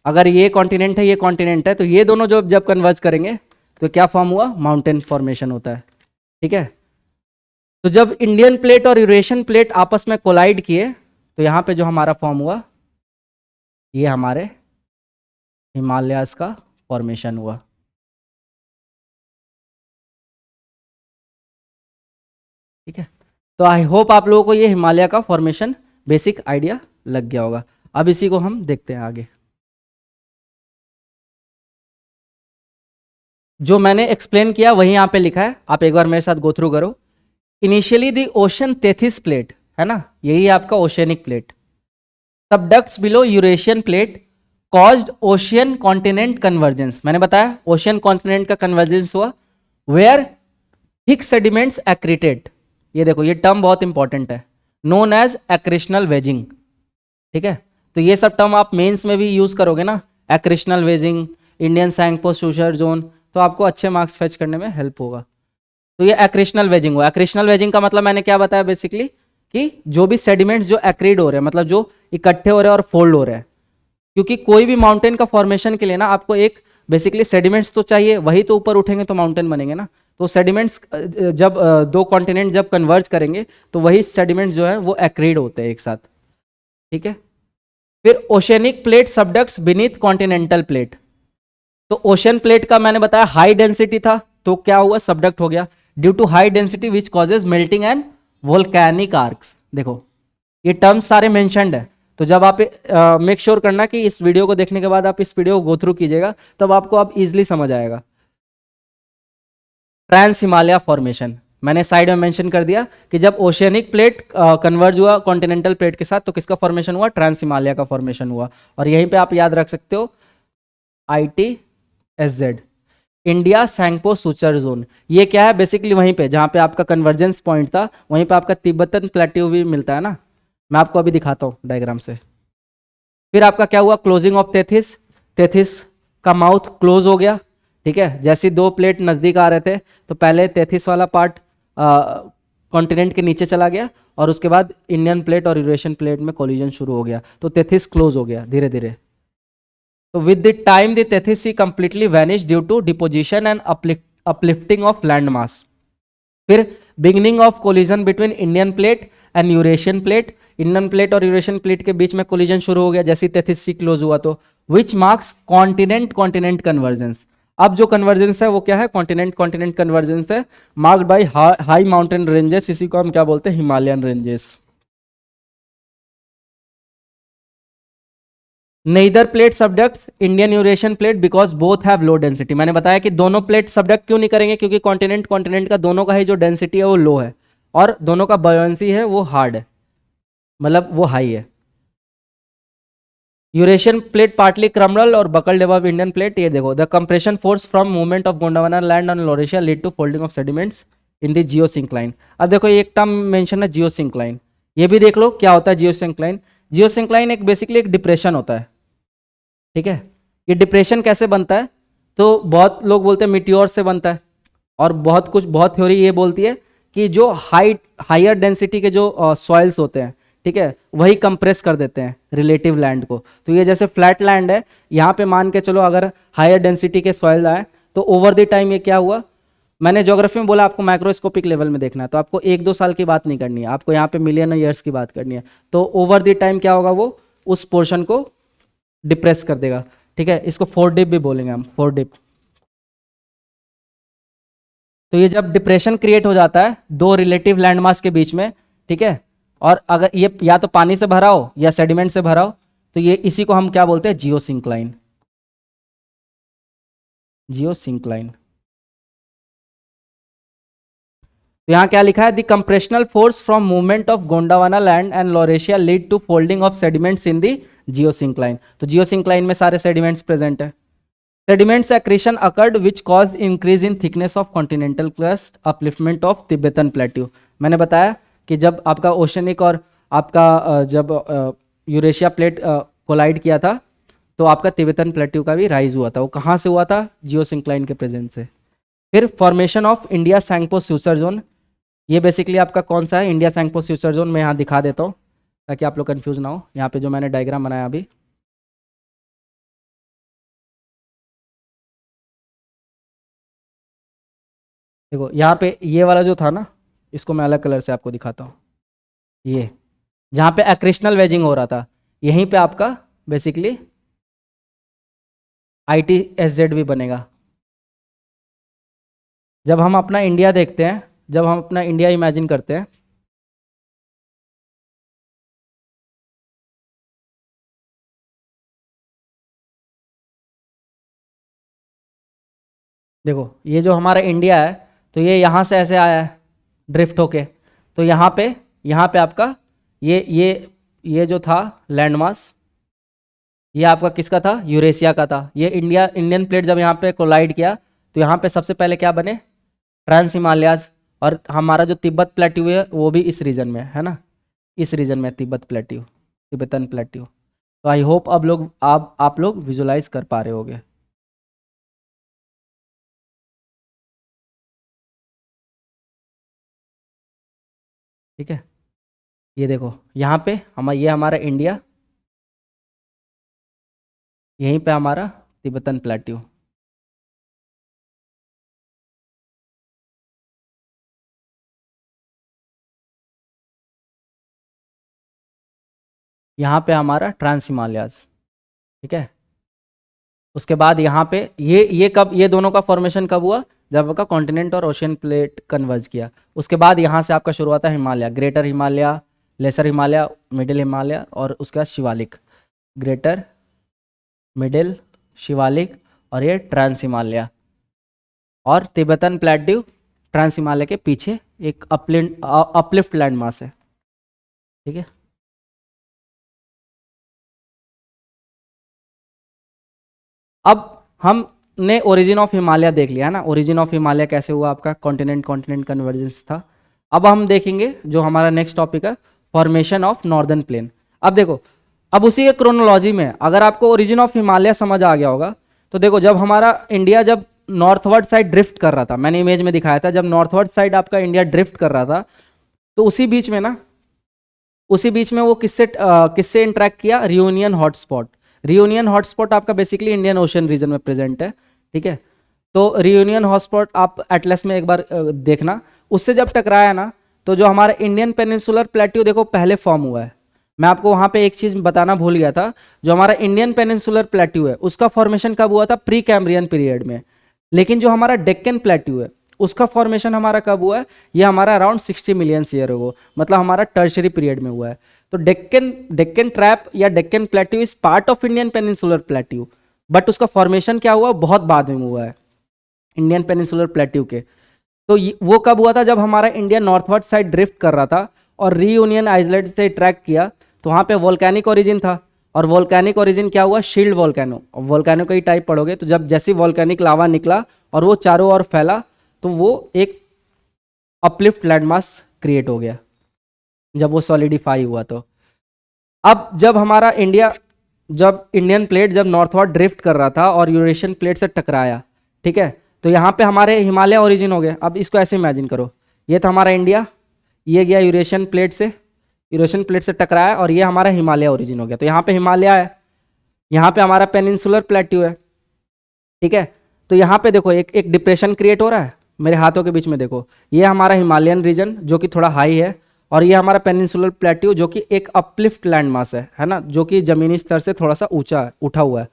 अगर ये कॉन्टिनेंट है ये कॉन्टिनेंट है, तो ये दोनों जब कन्वर्ज करेंगे तो क्या फॉर्म हुआ? माउंटेन फॉर्मेशन होता है, ठीक है। तो जब इंडियन प्लेट और यूरेशियन प्लेट आपस में कोलाइड किए तो यहाँ पे जो हमारा फॉर्म हुआ, ये हमारे हिमालयास का फॉर्मेशन हुआ। ठीक है, तो आई होप आप लोगों को ये हिमालय का फॉर्मेशन बेसिक आइडिया लग गया होगा। अब इसी को हम देखते हैं आगे। जो मैंने एक्सप्लेन किया वही यहाँ पे लिखा है, आप एक बार मेरे साथ गो थ्रू करो। Initially the ocean Tethys plate, है ना, यही है आपका oceanic plate. Subducts below Eurasian plate caused ocean continent convergence, मैंने बताया ओशियन कॉन्टिनेंट का कन्वर्जेंस हुआ। वेयर थिक सेडिमेंट्स एक्रीटेड, ये देखो ये टर्म बहुत इंपॉर्टेंट है, नोन एज एक्रिशनल वेजिंग। ठीक है, तो ये सब टर्म आप मेंस में भी यूज करोगे ना, एक्रिशनल वेजिंग, इंडियन सैंकपो सूचर जोन, तो आपको अच्छे मार्क्स फेच करने में हेल्प होगा। तो ये एक्रिशनल वेजिंग हुआ। एक्रिशनल वेजिंग का मतलब मैंने क्या बताया बेसिकली, कि जो भी सेडिमेंट्स जो एक्रीड हो रहे हैं, मतलब जो इकट्ठे हो रहे हैं और फोल्ड हो रहे हैं, क्योंकि कोई भी माउंटेन का फॉर्मेशन के लिए ना आपको एक बेसिकली सेडिमेंट्स तो चाहिए, वही तो ऊपर उठेंगे तो माउंटेन बनेंगे ना। तो सेडिमेंट्स जब दो कॉन्टिनेंट जब कन्वर्ज करेंगे तो वही सेडिमेंट्स जो है वो एक्रीड होते हैं एक साथ। ठीक है, फिर oceanic plate subducts beneath continental plate. तो ओशन प्लेट का मैंने बताया हाई डेंसिटी था, तो क्या हुआ, सबडक्ट हो गया due to high density which causes melting and volcanic arcs. देखो ये टर्म्स सारे मेंशन्ड है, तो जब आप मेक श्योर करना कि इस वीडियो को देखने के बाद आप इस वीडियो को गो थ्रू कीजिएगा, तब आपको अब इजिली समझ आएगा। ट्रांस हिमालय फॉर्मेशन मैंने साइड में मेंशन कर दिया कि जब ओशियनिक प्लेट कन्वर्ज हुआ कॉन्टिनेंटल प्लेट के साथ तो किसका फॉर्मेशन हुआ, ट्रांस हिमालय का फॉर्मेशन हुआ। और यहीं पे आप याद रख सकते हो ITSZ, India Tsangpo suture zone. ये क्या है, बेसिकली वहीं पे जहां पे आपका कन्वर्जेंस पॉइंट था वहीं पे आपका तिब्बतन प्लेट्यू भी मिलता है ना, मैं आपको अभी दिखाता हूँ डायग्राम से। फिर आपका क्या हुआ, क्लोजिंग ऑफ तेथिस, तेथिस का माउथ क्लोज हो गया। ठीक है, जैसे दो प्लेट नजदीक आ रहे थे तो पहले तेथिस वाला पार्ट कॉन्टिनेंट के नीचे चला गया और उसके बाद इंडियन प्लेट और यूरेशियन प्लेट में कोलिजन शुरू हो गया, तो तेथिस क्लोज हो गया धीरे धीरे। तो with the time the Tethys sea completely vanish due to deposition and uplifting of land mass. फिर beginning of collision between Indian plate and Eurasian plate, Indian plate और यूरेशियन प्लेट के बीच में कोलिजन शुरू हो गया जैसे तेथिस सी क्लोज हुआ, तो which marks continent continent convergence. अब जो कन्वर्जेंस है वो क्या है, कॉन्टिनेंट कॉन्टिनेंट कन्वर्जेंस है, marked by high mountain ranges, इसी को हम क्या बोलते हैं, Himalayan ranges. Neither plate subducts Indian Eurasian plate because both have low density. मैंने बताया कि दोनों प्लेट सबडक्ट क्यों नहीं करेंगे, क्योंकि कॉन्टिनेंट कॉन्टिनेंट का दोनों का ही जो डेंसिटी है वो लो है और दोनों का बॉयंसी है वो हार्ड है, मतलब वो हाई है। यूरेशियन प्लेट पार्टली क्रम्बल और बकल्ड अबव इंडियन प्लेट। ये देखो, the compression force from movement of Gondwana land on Laurasia lead to folding of sediments in the geosyncline. अब देखो ये एक टर्म मेंशन है जियोसिंक्लाइन, ये भी देख लो क्या होता है जियोसिंक्लाइन। जियोसिंक्लाइन एक बेसिकली एक डिप्रेशन होता है। ठीक है, ये डिप्रेशन कैसे बनता है, तो बहुत लोग बोलते हैं मिट्योर से बनता है, और बहुत थ्योरी ये बोलती है कि जो हायर डेंसिटी के जो सॉइल्स होते हैं, ठीक है, वही कंप्रेस कर देते हैं रिलेटिव लैंड को। तो ये जैसे फ्लैट लैंड है, यहाँ पे मान के चलो अगर हायर डेंसिटी के सॉइल आए तो ओवर द टाइम ये क्या हुआ, मैंने ज्योग्राफी में बोला आपको माइक्रोस्कोपिक लेवल में देखना है, तो आपको 1-2 साल की बात नहीं करनी है, आपको यहाँ पे मिलियन ईयर्स की बात करनी है। तो ओवर द टाइम क्या होगा, वो उस पोर्शन को डिप्रेस कर देगा। ठीक है, इसको फोर डिप भी बोलेंगे हम, फोर डिप। तो ये जब डिप्रेशन क्रिएट हो जाता है दो रिलेटिव लैंडमास के बीच में, ठीक है, और अगर ये या तो पानी से भरा हो या सेडिमेंट से भरा हो, तो ये इसी को हम क्या बोलते हैं, जियोसिंक्लाइन, जियोसिंक्लाइन। तो यहाँ क्या लिखा है, the compressional force from movement of Gondwana land and Laurasia lead to folding of sediments in the geosyncline. तो जियोसिंक्लाइन में सारे सेडिमेंट्स प्रेजेंट है। Sediments accretion occurred which caused increase in thickness of continental crust, upliftment of Tibetan plateau। मैंने बताया कि जब आपका ओशनिक और आपका जब यूरेशिया प्लेट कोलाइड किया था तो आपका तिब्बतन प्लेट्यू का भी राइज हुआ था। वो कहाँ से हुआ था, जियोसिंक्लाइन के प्रेजेंस से। फिर formation of India Tsangpo स्यूचर zone, ये बेसिकली आपका कौन सा है, इंडिया सैंगपो स्यूचर जोन। मैं यहाँ दिखा देता हूँ ताकि आप लोग कंफ्यूज ना हो। यहाँ पे जो मैंने डायग्राम बनाया अभी, देखो यहाँ पे ये वाला जो था ना, इसको मैं अलग कलर से आपको दिखाता हूँ। ये जहाँ पे एक्रिशनल वेजिंग हो रहा था, यहीं पे आपका बेसिकली ITSZ भी बनेगा। जब हम अपना इंडिया देखते हैं, जब हम अपना इंडिया इमेजिन करते हैं, देखो ये जो हमारा इंडिया है, तो ये यहाँ से ऐसे आया है ड्रिफ्ट होके, तो यहाँ पे आपका ये जो था लैंड मास, ये आपका किसका था, यूरेशिया का था। ये इंडियन प्लेट जब यहाँ पे कोलाइड किया, तो यहाँ पे सबसे पहले क्या बने, ट्रांस हिमालयाज। और हमारा जो तिब्बत प्लेट्यू है वो भी इस रीजन में है ना, इस रीजन में तिब्बत प्लेट्यू, तिब्बतन प्लेट्यू। तो आई होप अब लोग आप लोग विजुलाइज कर पा रहे होगे। ठीक है, ये देखो यहाँ पे ये हमारा इंडिया, यहीं पे हमारा तिब्बतन प्लेट्यू। यहाँ पे हमारा ट्रांस हिमालयाज। ठीक है, उसके बाद यहाँ पे ये कब, ये दोनों का फॉर्मेशन कब हुआ, जब आपका कॉन्टिनेंट और ओशियन प्लेट कन्वर्ज किया। उसके बाद यहाँ से आपका शुरू होता है Himalaya, Greater Himalaya, Lesser Himalaya, Middle Himalaya, और उसके बाद शिवालिक, ग्रेटर, मिडिल, शिवालिक, और ये ट्रांस हिमालय। और तिब्बतन प्लेट्यू ट्रांस हिमालय के पीछे एक अपलिफ्ट लैंड मास है। ठीक है, अब हमने ओरिजिन ऑफ हिमालय देख लिया है ना, ओरिजिन ऑफ हिमालय कैसे हुआ, आपका कॉन्टिनेंट कॉन्टिनेंट कन्वर्जेंस था। अब हम देखेंगे जो हमारा नेक्स्ट टॉपिक है, फॉर्मेशन ऑफ नॉर्दर्न प्लेन। अब देखो, अब उसी के क्रोनोलॉजी में अगर आपको ओरिजिन ऑफ हिमालय समझ आ गया होगा, तो देखो जब हमारा इंडिया जब नॉर्थवर्ड साइड ड्रिफ्ट कर रहा था, मैंने इमेज में दिखाया था, जब नॉर्थवर्ड साइड आपका इंडिया ड्रिफ्ट कर रहा था, तो उसी बीच में ना, उसी बीच में वो किससे इंटरेक्ट किया, रियूनियन हॉटस्पॉट। रियूनियन हॉटस्पॉट आपका बेसिकली इंडियन ओशन रीजन में प्रेजेंट है। ठीक है, तो रियूनियन हॉटस्पॉट आप एटलस में एक बार देखना, उससे जब टकराया ना, तो जो हमारा इंडियन पेनिनसुलर प्लेट्यू देखो पहले फॉर्म हुआ है। मैं आपको वहां पे एक चीज बताना भूल गया था, जो हमारा इंडियन पेनिनसुलर प्लेट्यू है उसका फॉर्मेशन कब हुआ था, प्री कैम्ब्रियन पीरियड में। लेकिन जो हमारा डेक्कन प्लेट्यू है उसका फॉर्मेशन हमारा कब हुआ है, ये हमारा अराउंड 60 मिलियन ईयर हो, मतलब हमारा टर्शरी पीरियड में हुआ है। तो डेक्कन ट्रैप या Deccan plateau is part of Indian peninsular plateau, but उसका फॉर्मेशन क्या हुआ, बहुत बाद में हुआ है इंडियन पेनिनसुलर प्लेट्यू के। तो वो कब हुआ था, जब हमारा इंडिया नॉर्थवर्ड साइड ड्रिफ्ट कर रहा था और रीयूनियन आइलैंड से ट्रैक किया, तो वहाँ पे वोल्केनिक ओरिजिन था। और वोल्केनिक ओरिजिन क्या हुआ, शील्ड वोल्केनो। वोल्केनो का ही टाइप पढ़ोगे, तो जब जैसे वोल्केनिक लावा निकला और वो चारों ओर फैला, तो वो एक अपलिफ्ट लैंडमास क्रिएट हो गया जब वो सॉलिडिफाई हुआ। तो अब जब हमारा इंडिया, जब इंडियन प्लेट जब नॉर्थवर्ड ड्रिफ्ट कर रहा था और यूरेशियन प्लेट से टकराया, ठीक है, तो यहाँ पे हमारे हिमालय ओरिजिन हो गए। अब इसको ऐसे इमेजिन करो, ये था हमारा इंडिया, ये गया यूरेशियन प्लेट से टकराया, और ये हमारा हिमालय ओरिजिन हो गया। तो यहाँ पे हिमालय है, यहाँ पे हमारा पेनिनसुलर प्लेट्यू है। ठीक है, तो यहाँ पे देखो एक डिप्रेशन क्रिएट हो रहा है मेरे हाथों के बीच में, देखो ये हमारा हिमालयन रीजन जो कि थोड़ा हाई है, और ये हमारा पेनिनसुलर प्लेट्यू जो कि एक अपलिफ्ट लैंड मास है ना, जो कि जमीनी स्तर से थोड़ा सा ऊंचा है, उठा हुआ है।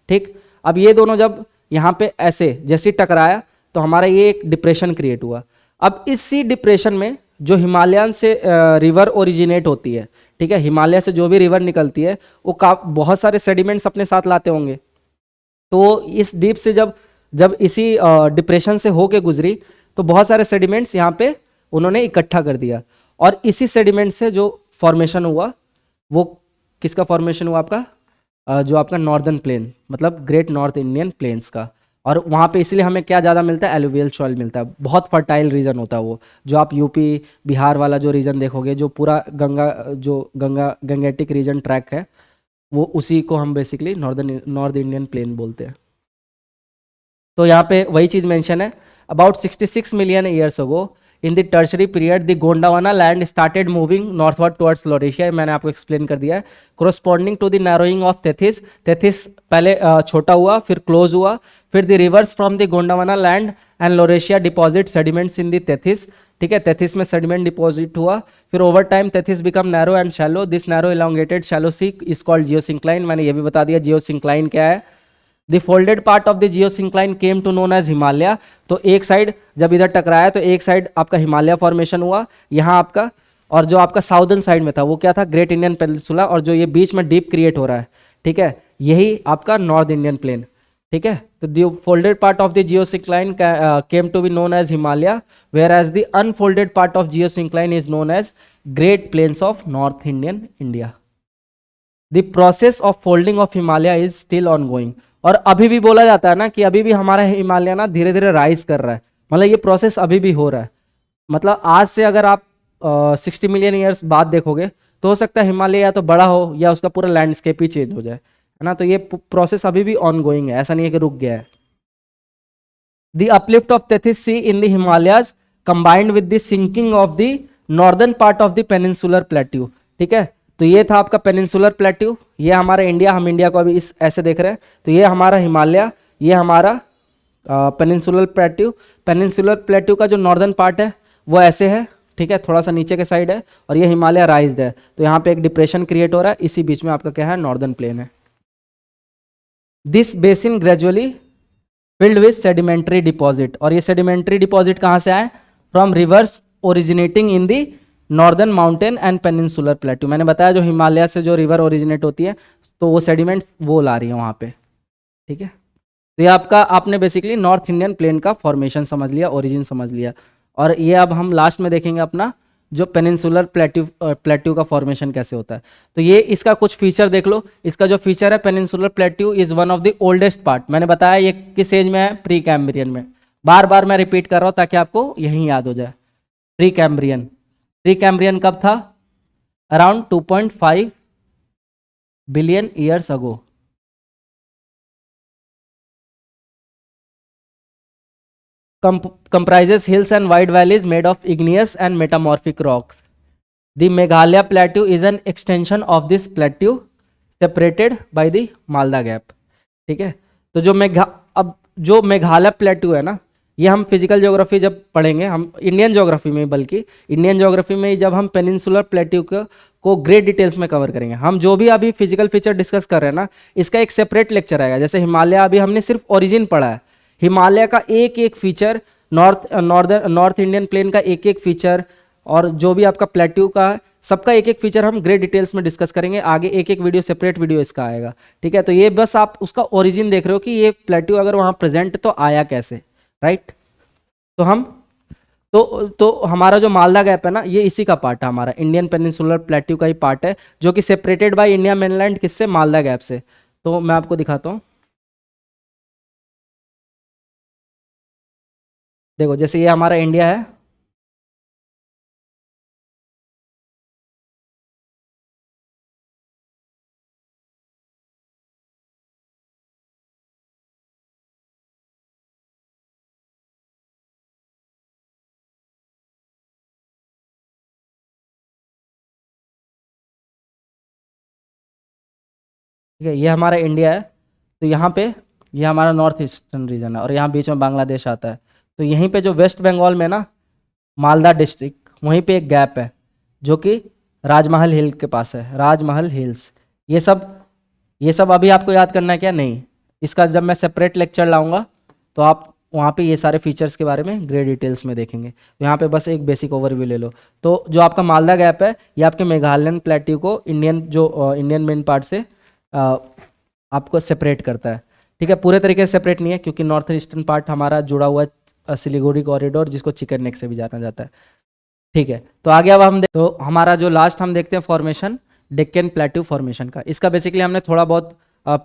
ठीक, अब ये दोनों जब यहाँ पे ऐसे जैसे टकराया, तो हमारा ये एक डिप्रेशन क्रिएट हुआ। अब इसी डिप्रेशन में जो हिमालयन से रिवर ओरिजिनेट होती है, ठीक है, हिमालय से जो भी रिवर निकलती है, वो बहुत सारे सेडिमेंट्स अपने साथ लाते होंगे। तो इस डीप से जब जब इसी डिप्रेशन से होके गुजरी, तो बहुत सारे सेडिमेंट्स यहाँ पे उन्होंने इकट्ठा कर दिया, और इसी सेडिमेंट से जो फॉर्मेशन हुआ, वो किसका फॉर्मेशन हुआ, आपका जो आपका नॉर्दर्न प्लेन, मतलब ग्रेट नॉर्थ इंडियन प्लेन्स का। और वहाँ पे इसलिए हमें क्या ज़्यादा मिलता है, एलुवियल सॉइल मिलता है, बहुत फर्टाइल रीजन होता है वो। जो आप यूपी बिहार वाला जो रीजन देखोगे, जो पूरा गंगेटिक रीजन ट्रैक है, वो उसी को हम बेसिकली नॉर्थ इंडियन प्लेन बोलते हैं। तो यहाँ पे वही चीज़ मेंशन है, about 66 million years ago in the tertiary period the Gondwana land started moving northward towards Laurasia. मैंने आपको एक्सप्लेन कर दिया है, corresponding to the narrowing of Tethys पहले छोटा हुआ, फिर क्लोज हुआ, फिर the rivers from the Gondwana land and Laurasia deposit sediments in the Tethys, ठीक है, तेथिस में सेडिमेंट डिपॉजिट हुआ, फिर over time Tethys become narrow and shallow, this narrow elongated shallow sea is called geosyncline, मैंने ये भी बता दिया जियोसिंक्लाइन क्या है। The folded part of the geosyncline came to known as Himalaya, तो एक साइड जब इधर टकराया तो एक साइड आपका हिमालय फॉर्मेशन हुआ यहाँ आपका, और जो आपका साउदर्न साइड में था वो क्या था, ग्रेट इंडियन पेनिनसुला, और जो ये बीच में डीप क्रिएट हो रहा है, ठीक है, यही आपका नॉर्थ इंडियन प्लेन, ठीक है। तो the folded part of the geosyncline came to be known as Himalaya, whereas the unfolded part of geosyncline is known as Great Plains of North Indian India. The process of folding of Himalaya is still ongoing, और अभी भी बोला जाता है ना कि अभी भी हमारा हिमालय ना धीरे धीरे राइज कर रहा है, मतलब ये प्रोसेस अभी भी हो रहा है, मतलब आज से अगर आप 60 मिलियन ईयर्स बाद देखोगे तो हो सकता है हिमालय या तो बड़ा हो या उसका पूरा लैंडस्केप ही चेंज हो जाए, है ना। तो ये प्रोसेस अभी भी ऑन गोइंग है, ऐसा नहीं है कि रुक गया है। The uplift of Tethys sea in the Himalayas combined with the sinking of the northern part of the peninsular plateau, ठीक है। तो ये था आपका पेनिनसुलर प्लेट्यू, ये हमारा इंडिया, हम इंडिया को अभी इस ऐसे देख रहे हैं, तो ये हमारा हिमालय, ये हमारा पेनिनसुलर प्लेट्यू। पेनिनसुलर प्लेट्यू का जो नॉर्दर्न पार्ट है वो ऐसे है, ठीक है, थोड़ा सा नीचे के साइड है, और ये हिमालय राइज्ड है, तो यहाँ पे एक डिप्रेशन क्रिएट हो रहा है, इसी बीच में आपका क्या है, नॉर्दर्न प्लेन है। This basin gradually filled with sedimentary deposit, और ये सेडिमेंट्री डिपॉजिट कहाँ से आए, from reverse originating in the northern mountain and peninsular plateau. मैंने बताया जो हिमालय से जो रिवर ओरिजिनेट होती है तो वो सेडिमेंट्स वो ला रही है वहाँ पे, ठीक है। तो ये आपका, आपने बेसिकली नॉर्थ इंडियन प्लेन का फॉर्मेशन समझ लिया, ओरिजिन समझ लिया, और ये अब हम लास्ट में देखेंगे अपना जो पेनिनसुलर प्लेट्यू का फॉर्मेशन कैसे होता है। तो ये इसका कुछ फीचर देख लो, इसका जो फीचर है, peninsular plateau is one of the oldest part, मैंने बताया ये किस एज में है, प्री कैम्ब्रियन में, बार बार मैं रिपीट कर रहा हूँ ताकि आपको यही याद हो जाए। प्री कैम्ब्रियन, प्री कैम्ब्रियन कब था, around 2.5 billion years ago. comprises hills and wide valleys made of igneous and metamorphic rocks. The Meghalaya plateau is an extension of this plateau separated by the Malda Gap. ठीक है, तो जो मेघालय प्लेट्यू है ना, ये हम फिजिकल ज्योग्राफी जब पढ़ेंगे, हम इंडियन ज्योग्राफी में, बल्कि इंडियन ज्योग्राफी में जब हम पेनिनसुलर प्लेट्यू को ग्रेट डिटेल्स में कवर करेंगे, हम जो भी अभी फिजिकल फीचर डिस्कस कर रहे हैं ना, इसका एक सेपरेट लेक्चर आएगा। जैसे हिमालय अभी हमने सिर्फ ओरिजिन पढ़ा है, हिमालय का एक एक फीचर, नॉर्थ इंडियन प्लेन का एक एक फीचर, और जो भी आपका प्लेट्यू का सबका एक एक फीचर हम ग्रेट डिटेल्स में डिस्कस करेंगे आगे, एक एक वीडियो, सेपरेट वीडियो इसका आएगा, ठीक है। तो ये बस आप उसका ओरिजिन देख रहे हो कि ये प्लेट्यू अगर वहाँ प्रेजेंट तो आया कैसे, राइट। तो हम तो हमारा जो मालदा गैप है ना, ये इसी का पार्ट है, हमारा इंडियन पेनिनसुलर प्लेट्यू का ही पार्ट है, जो कि सेपरेटेड बाय इंडिया मेनलैंड किससे, मालदा गैप से। तो मैं आपको दिखाता हूँ, देखो जैसे ये हमारा इंडिया है, ठीक है, ये हमारा इंडिया है, तो यहाँ पे ये हमारा नॉर्थ ईस्टर्न रीजन है, और यहाँ बीच में बांग्लादेश आता है। तो यहीं पे जो वेस्ट बंगाल में ना, मालदा डिस्ट्रिक्ट, वहीं पे एक गैप है जो कि राजमहल हिल के पास है, राजमहल हिल्स। ये सब अभी आपको याद करना है क्या, नहीं, इसका जब मैं सेपरेट लेक्चर लाऊंगा तो आप वहाँ पे ये सारे फीचर्स के बारे में ग्रेट डिटेल्स में देखेंगे। तो यहाँ पे बस एक बेसिक ओवरव्यू ले लो। तो जो आपका मालदा गैप है, ये आपके मेघालयन प्लेट्यू को इंडियन मेन पार्ट से आपको सेपरेट करता है, ठीक है। पूरे तरीके से सेपरेट नहीं है, क्योंकि नॉर्थ ईस्टर्न पार्ट हमारा जुड़ा हुआ है सिलीगुड़ी कॉरिडोर, जिसको चिकन नेक से भी जाना जाता है, ठीक है। तो आगे अब तो हमारा जो लास्ट हम देखते हैं फॉर्मेशन, डेक्कन प्लेट्यू फॉर्मेशन का। इसका बेसिकली हमने थोड़ा बहुत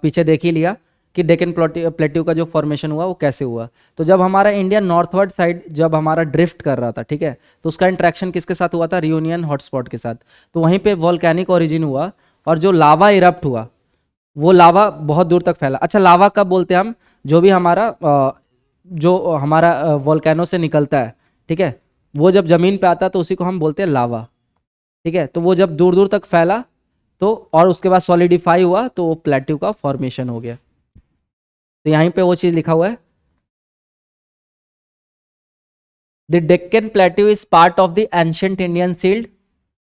पीछे देख ही लिया कि डेक्कन प्लेट्यू का जो फॉर्मेशन हुआ वो कैसे हुआ। तो जब हमारा इंडिया नॉर्थवर्ड साइड जब हमारा ड्रिफ्ट कर रहा था, ठीक है, तो उसका इंट्रैक्शन किसके साथ हुआ था, रियूनियन हॉटस्पॉट के साथ। तो वहीं पे वॉल्केनिक ओरिजिन हुआ, और जो लावा इरप्ट हुआ वो लावा बहुत दूर तक फैला। अच्छा, लावा कब बोलते हैं हम, जो भी हमारा वॉल्केनो से निकलता है, ठीक है, वो जब जमीन पे आता है तो उसी को हम बोलते हैं लावा, ठीक है। तो वो जब दूर दूर तक फैला तो, और उसके बाद सॉलिडिफाई हुआ, तो वो प्लेट्यू का फॉर्मेशन हो गया। तो यहीं पे वो चीज़ लिखा हुआ है, the Deccan plateau is part of the ancient Indian shield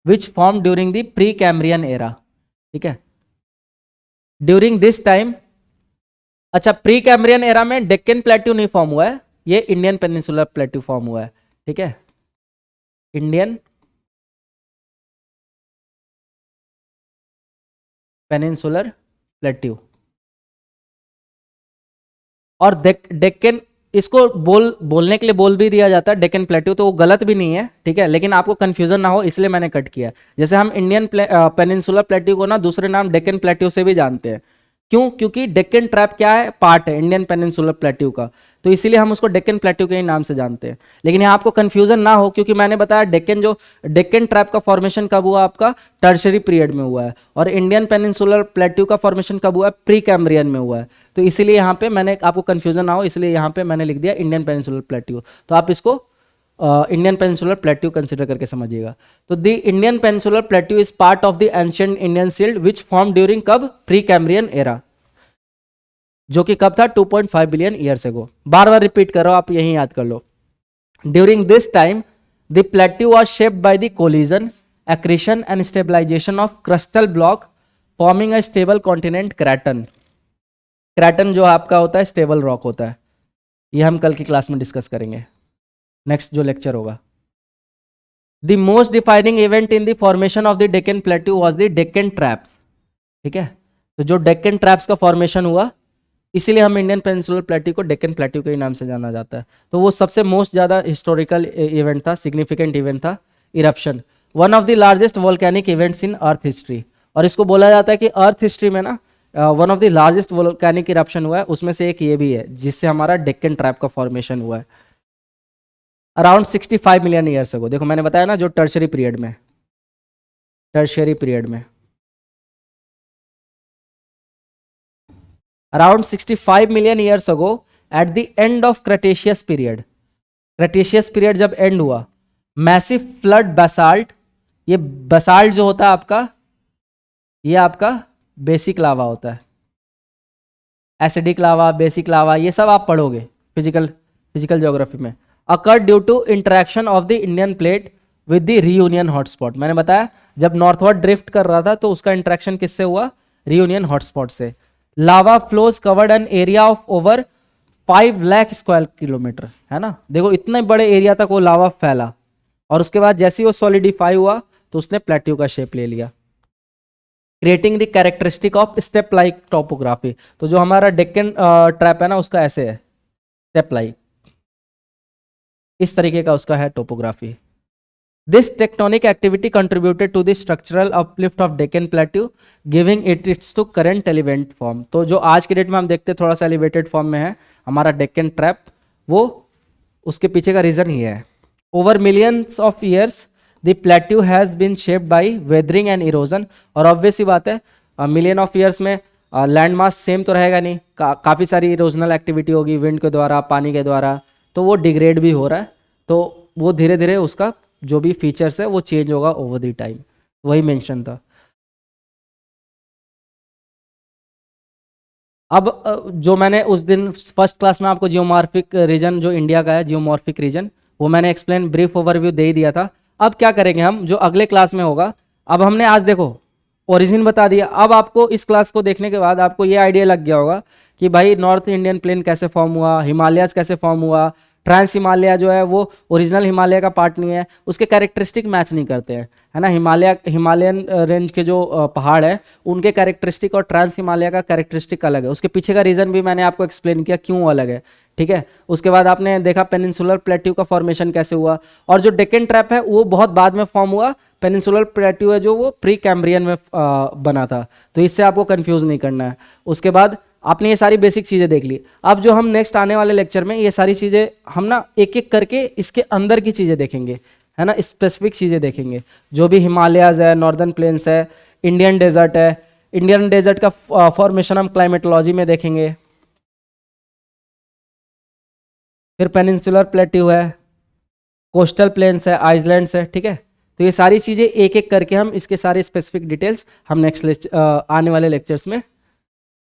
which form during the pre Cambrian era. ठीक है, ड्यूरिंग दिस टाइम, अच्छा प्री कैम्ब्रियन एरा में डेक्कन प्लेट्यू नहीं फॉर्म हुआ है, ये इंडियन पेनिनसुलर प्लेट्यू फॉर्म हुआ है। ठीक है, इंडियन पेनिनसुलर प्लेट्यू। और डेक्कन, इसको बोलने के लिए बोल भी दिया जाता है डेक्कन प्लेट्यू, तो वो गलत भी नहीं है। ठीक है, लेकिन आपको कंफ्यूजन ना हो इसलिए मैंने कट किया। जैसे हम इंडियन पेनिनसुलर प्लेट्यू को ना दूसरे नाम डेक्कन प्लेट्यू से भी जानते हैं। क्यों? क्योंकि डेक्कन ट्रैप क्या है, पार्ट है इंडियन पेनिनसुलर प्लेट्यू का, तो इसीलिए हम उसको डेक्कन प्लेट्यू के ही नाम से जानते हैं। लेकिन यहाँ आपको कंफ्यूजन ना हो, क्योंकि मैंने बताया डेक्कन ट्रैप का फॉर्मेशन कब हुआ, आपका टर्शरी पीरियड में हुआ है, और इंडियन पेनिनसुलर प्लेट्यू का फॉर्मेशन कब हुआ है, प्री कैम्ब्रियन में हुआ है। तो इसीलिए यहाँ पे मैंने, आपको कंफ्यूजन ना हो इसलिए यहाँ पे मैंने लिख दिया इंडियन पेनिनसुलर प्लेट्यू। तो आप इसको इंडियन पेनिनसुलर प्लेट्यू कंसिडर करके समझिएगा। तो the Indian peninsular plateau is part of the ancient Indian shield which form during कब, प्री कैम्ब्रियन एरा, जो कि कब था, 2.5 बिलियन ईयर्स अगो। बार बार रिपीट करो, आप यही याद कर लो। During this time the plateau was shaped by the collision, accretion and stabilisation of crystal block forming a stable continent craton. Craton जो आपका होता है स्टेबल रॉक होता है, ये हम कल की क्लास में डिस्कस करेंगे, नेक्स्ट जो लेक्चर होगा। The most defining event in the formation of the Deccan plateau was the Deccan traps. ठीक है, तो जो डेक्कन ट्रैप्स का फॉर्मेशन हुआ, इसीलिए हम इंडियन पेनिनसुलर प्लेट्यू को डेक्कन प्लेट्यू के नाम से जाना जाता है। तो वो सबसे मोस्ट ज़्यादा हिस्टोरिकल इवेंट था, सिग्निफिकेंट इवेंट था, eruption, one of the largest volcanic events in earth history. और इसको बोला जाता है कि अर्थ हिस्ट्री में ना one of the largest volcanic eruption हुआ है, उसमें से एक ये भी है जिससे हमारा डेक्कन ट्रैप का फॉर्मेशन हुआ है अराउंड 65 मिलियन ईयर्स अगो। देखो मैंने बताया ना, जो टर्शरी पीरियड में, around 65 million years ago at the end of Cretaceous period, Cretaceous period जब एंड हुआ, मैसिव फ्लड बेसाल्ट, ये बेसाल्ट जो होता है आपका, ये आपका बेसिक लावा होता है, एसिडिक लावा, बेसिक लावा, ये सब आप पढ़ोगे फिजिकल ज्योग्राफी में। Occur due to interaction of the Indian plate with the Reunion hotspot. मैंने बताया जब नॉर्थवर्ड ड्रिफ्ट कर रहा था तो उसका इंटरेक्शन किससे हुआ, रीयूनियन हॉटस्पॉट से। लावा flows covered an area of over 5 lakh square kilometre, है ना, देखो इतने बड़े एरिया तक वो लावा फैला, और उसके बाद जैसे ही वो सॉलिडिफाई हुआ तो उसने प्लेट्यू का शेप ले लिया, creating the characteristic of step like topography. तो जो हमारा डेक्कन ट्रैप है ना, उसका ऐसे है, स्टेप लाइक, इस तरीके का उसका है topography. This tectonic activity contributed to the structural uplift of Deccan Plateau, giving it its to current elevated form। तो जो आज के डेट में हम देखते हैं थोड़ा सा एलिवेटेड फॉर्म में है हमारा डेक्कन ट्रैप, वो उसके पीछे का रीजन ही है। Over millions of years the plateau has bean shaped by weathering and erosion. और ऑब्वियस ही बात है, मिलियन ऑफ ईयर्स में लैंड मास सेम तो रहेगा नहीं, काफ़ी सारी इरोजनल एक्टिविटी होगी विंड के द्वारा, पानी के द्वारा, तो वो डिग्रेड भी हो रहा है, तो वो धीरे धीरे उसका जो भी फीचर्स है वो चेंज होगा ओवर द टाइम, वही मेंशन था। अब जो मैंने उस दिन फर्स्ट क्लास में आपको जियोमॉर्फिक रीजन जो इंडिया का है, जियोमॉर्फिक रीजन, वो मैंने एक्सप्लेन ब्रीफ ओवरव्यू दे ही दिया था। अब क्या करेंगे हम, जो अगले क्लास में होगा, अब हमने आज देखो ओरिजिन बता दिया, अब आपको इस क्लास को देखने के बाद आपको ये आइडिया लग गया होगा कि भाई नॉर्थ इंडियन प्लेन कैसे फॉर्म हुआ, हिमालयाज कैसे फॉर्म हुआ, ट्रांस हिमालय जो है वो ओरिजिनल हिमालय का पार्ट नहीं है, उसके कैरेक्टरिस्टिक मैच नहीं करते हैं, है ना। हिमालयन रेंज के जो पहाड़ है उनके कैरेक्टरिस्टिक और ट्रांस हिमालय का कैरेक्टरिस्टिक अलग है, उसके पीछे का रीज़न भी मैंने आपको एक्सप्लेन किया क्यों अलग है, ठीक है। उसके बाद आपने देखा पेनिनसुलर प्लेट्यू का फॉर्मेशन कैसे हुआ, और जो डेक्कन ट्रैप है वो बहुत बाद में फॉर्म हुआ, पेनिनसुलर प्लेट्यू है जो वो प्री कैम्ब्रियन में बना था, तो इससे आपको कंफ्यूज नहीं करना है। उसके बाद आपने ये सारी बेसिक चीज़ें देख ली। अब जो हम नेक्स्ट आने वाले लेक्चर में ये सारी चीज़ें हम ना एक एक करके इसके अंदर की चीज़ें देखेंगे, है ना, स्पेसिफिक चीज़ें देखेंगे, जो भी हिमालयाज है, नॉर्दर्न प्लेन्स है, इंडियन डेजर्ट है, इंडियन डेजर्ट का फॉर्मेशन हम क्लाइमेटोलॉजी में देखेंगे, फिर पेनिनसुलर प्लेट्यू है, कोस्टल प्लेन्स है, आइसलैंड्स है, ठीक है। तो ये सारी चीज़ें एक एक करके हम इसके सारे स्पेसिफिक डिटेल्स हम नेक्स्ट आने वाले लेक्चर्स में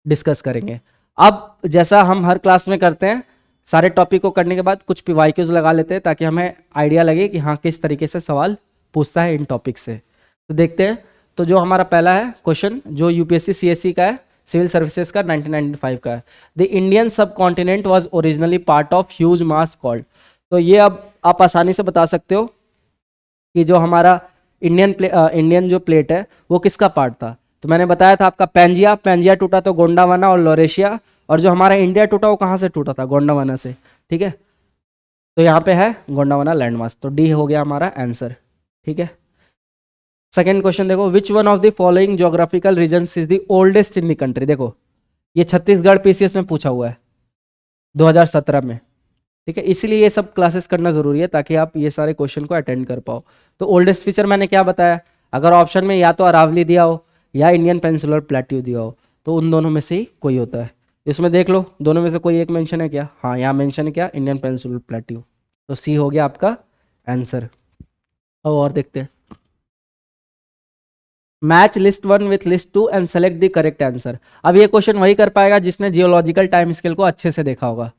डिस्कस करेंगे। अब जैसा हम हर क्लास में करते हैं, सारे टॉपिक को करने के बाद कुछ PYQs लगा लेते हैं ताकि हमें आइडिया लगे कि हाँ किस तरीके से सवाल पूछता है इन टॉपिक से। तो देखते हैं। तो जो हमारा पहला है क्वेश्चन जो UPSC CSE का है, सिविल सर्विसेज का 1995 का है। द इंडियन सब continent was originally part of huge mass called. तो ये अब आप आसानी से बता सकते हो कि जो हमारा इंडियन जो प्लेट है वो किसका पार्ट था। तो मैंने बताया था आपका पैंजिया टूटा तो गोंडावाना और लोरेशिया, और जो हमारा इंडिया टूटा वो कहाँ से टूटा था, गोंडावाना से। ठीक है, तो यहाँ पे है गोंडावाना लैंडमास, तो डी हो गया हमारा आंसर। ठीक है, सेकेंड क्वेश्चन देखो, which one of the following geographical regions is the oldest in the country. देखो ये छत्तीसगढ़ PCS में पूछा हुआ है 2017 में। ठीक है, इसीलिए ये सब क्लासेस करना जरूरी है ताकि आप ये सारे क्वेश्चन को अटेंड कर पाओ। तो ओल्डेस्ट फीचर मैंने क्या बताया, अगर ऑप्शन में या तो अरावली दिया हो या इंडियन पेनिनसुलर प्लेट्यू दिया हो तो उन दोनों में से ही कोई होता है। इसमें देख लो दोनों में से कोई एक मेंशन है क्या, हाँ यहाँ मेंशन है क्या, इंडियन पेनिनसुलर प्लेट्यू, तो सी हो गया आपका आंसर। और देखते हैं, match list 1 with list 2 and select the correct answer. अब ये क्वेश्चन वही कर पाएगा जिसने जियोलॉजिकल टाइम स्केल को अच्छे से देखा होगा।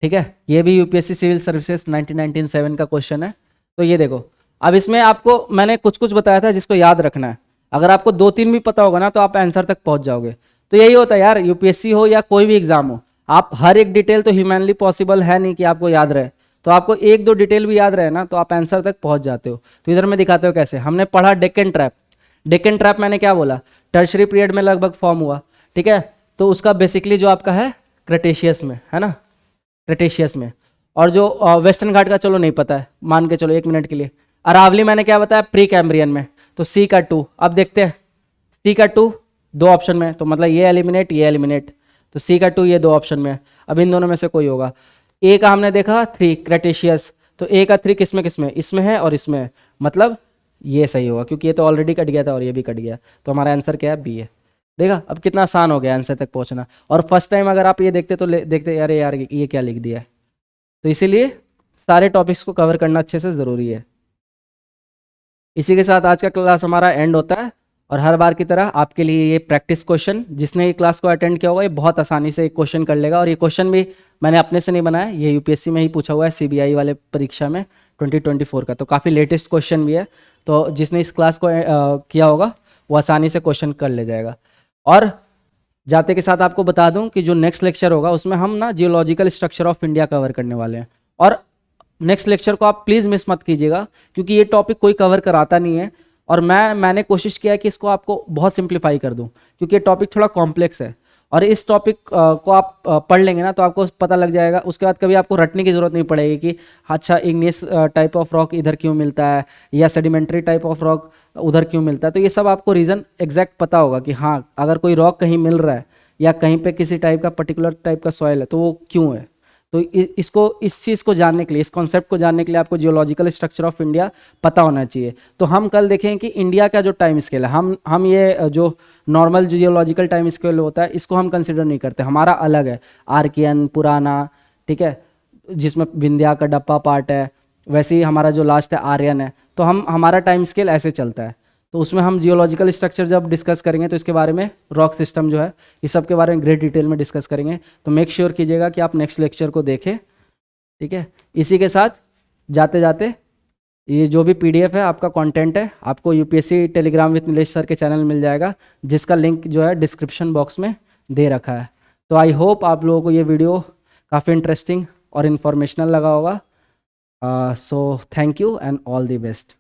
ठीक है, ये भी UPSC सिविल सर्विसेज 1997 का क्वेश्चन है। तो ये देखो, अब इसमें आपको मैंने कुछ कुछ बताया था जिसको याद रखना है। अगर आपको 2-3 भी पता होगा ना तो आप आंसर तक पहुंच जाओगे। तो यही होता है यार, UPSC हो या कोई भी एग्जाम हो, आप हर एक डिटेल तो ह्यूमनली पॉसिबल है नहीं कि आपको याद रहे। तो आपको 1-2 डिटेल भी याद रहे ना तो आप आंसर तक पहुंच जाते हो। तो इधर में दिखाते हो कैसे। हमने पढ़ा डेक्कन ट्रैप। डेक्कन ट्रैप मैंने क्या बोला, टर्शरी पीरियड में लगभग फॉर्म हुआ। ठीक है, तो उसका बेसिकली जो आपका है क्रेटेशियस में है ना, क्रेटेशियस में। और जो वेस्टर्न घाट का चलो नहीं पता है, मान के चलो 1 मिनट के लिए। अरावली मैंने क्या बताया, प्री कैम्ब्रियन में। तो सी का 2। अब देखते हैं, सी का 2 2 ऑप्शन में, तो मतलब ये एलिमिनेट, तो सी का 2 ये 2 ऑप्शन में। अब इन दोनों में से कोई होगा। ए का हमने देखा 3 क्रेटेशियस, तो ए का 3 किसमें इसमें है और इसमें है, मतलब ये सही होगा क्योंकि ये तो ऑलरेडी कट गया था और ये भी कट गया। तो हमारा आंसर क्या है, बी है। देखा अब कितना आसान हो गया आंसर तक पहुंचना। और फर्स्ट टाइम अगर आप ये देखते तो देखते अरे यार ये क्या लिख दिया है। तो इसीलिए सारे टॉपिक्स को कवर करना अच्छे से ज़रूरी है। इसी के साथ आज का क्लास हमारा एंड होता है। और हर बार की तरह आपके लिए ये प्रैक्टिस क्वेश्चन, जिसने ये क्लास को अटेंड किया होगा ये बहुत आसानी से एक क्वेश्चन कर लेगा। और ये क्वेश्चन भी मैंने अपने से नहीं बनाया, ये UPSC में ही पूछा हुआ है, CBI वाले परीक्षा में 2024 का। तो काफ़ी लेटेस्ट क्वेश्चन भी है। तो जिसने इस क्लास को किया होगा वो आसानी से क्वेश्चन कर ले जाएगा। और जाते के साथ आपको बता दूं कि जो नेक्स्ट लेक्चर होगा उसमें हम ना geological structure of India cover करने वाले हैं। और नेक्स्ट लेक्चर को आप प्लीज़ मिस मत कीजिएगा क्योंकि ये टॉपिक कोई कवर कराता नहीं है। और मैंने कोशिश किया कि इसको आपको बहुत सिंप्लीफाई कर दूं क्योंकि ये टॉपिक थोड़ा कॉम्प्लेक्स है। और इस टॉपिक को आप पढ़ लेंगे ना तो आपको पता लग जाएगा। उसके बाद कभी आपको रटने की ज़रूरत नहीं पड़ेगी कि अच्छा इग्नियस टाइप ऑफ रॉक इधर क्यों मिलता है या सेडिमेंट्री टाइप ऑफ रॉक उधर क्यों मिलता है। तो ये सब आपको रीज़न एग्जैक्ट पता होगा कि हाँ अगर कोई रॉक कहीं मिल रहा है या कहीं पे किसी टाइप का पर्टिकुलर टाइप का सॉइल है तो वो क्यों है। तो इस चीज़ को जानने के लिए, इस कॉन्सेप्ट को जानने के लिए आपको जियोलॉजिकल स्ट्रक्चर ऑफ इंडिया पता होना चाहिए। तो हम कल देखें कि इंडिया का जो टाइम स्केल है, हम ये जो नॉर्मल जियोलॉजिकल टाइम स्केल होता है इसको हम कंसिडर नहीं करते, हमारा अलग है। आर्कियन, पुराना, ठीक है, जिसमें विंध्या का डप्पा पार्ट है, वैसे ही हमारा जो लास्ट है आर्यन है। तो हमारा टाइम स्केल ऐसे चलता है। तो उसमें हम जियोलॉजिकल स्ट्रक्चर जब डिस्कस करेंगे तो इसके बारे में, रॉक सिस्टम जो है इस सब के बारे में ग्रेट डिटेल में डिस्कस करेंगे। तो मेक श्योर कीजिएगा कि आप नेक्स्ट लेक्चर को देखें। ठीक है, इसी के साथ जाते जाते ये जो भी PDF है आपका कंटेंट है आपको UPSC Telegram with Nilesh sir के चैनल मिल जाएगा, जिसका लिंक जो है डिस्क्रिप्शन बॉक्स में दे रखा है। तो आई होप आप लोगों को ये वीडियो काफ़ी इंटरेस्टिंग और इन्फॉर्मेशनल लगा होगा। So thank you and all the best.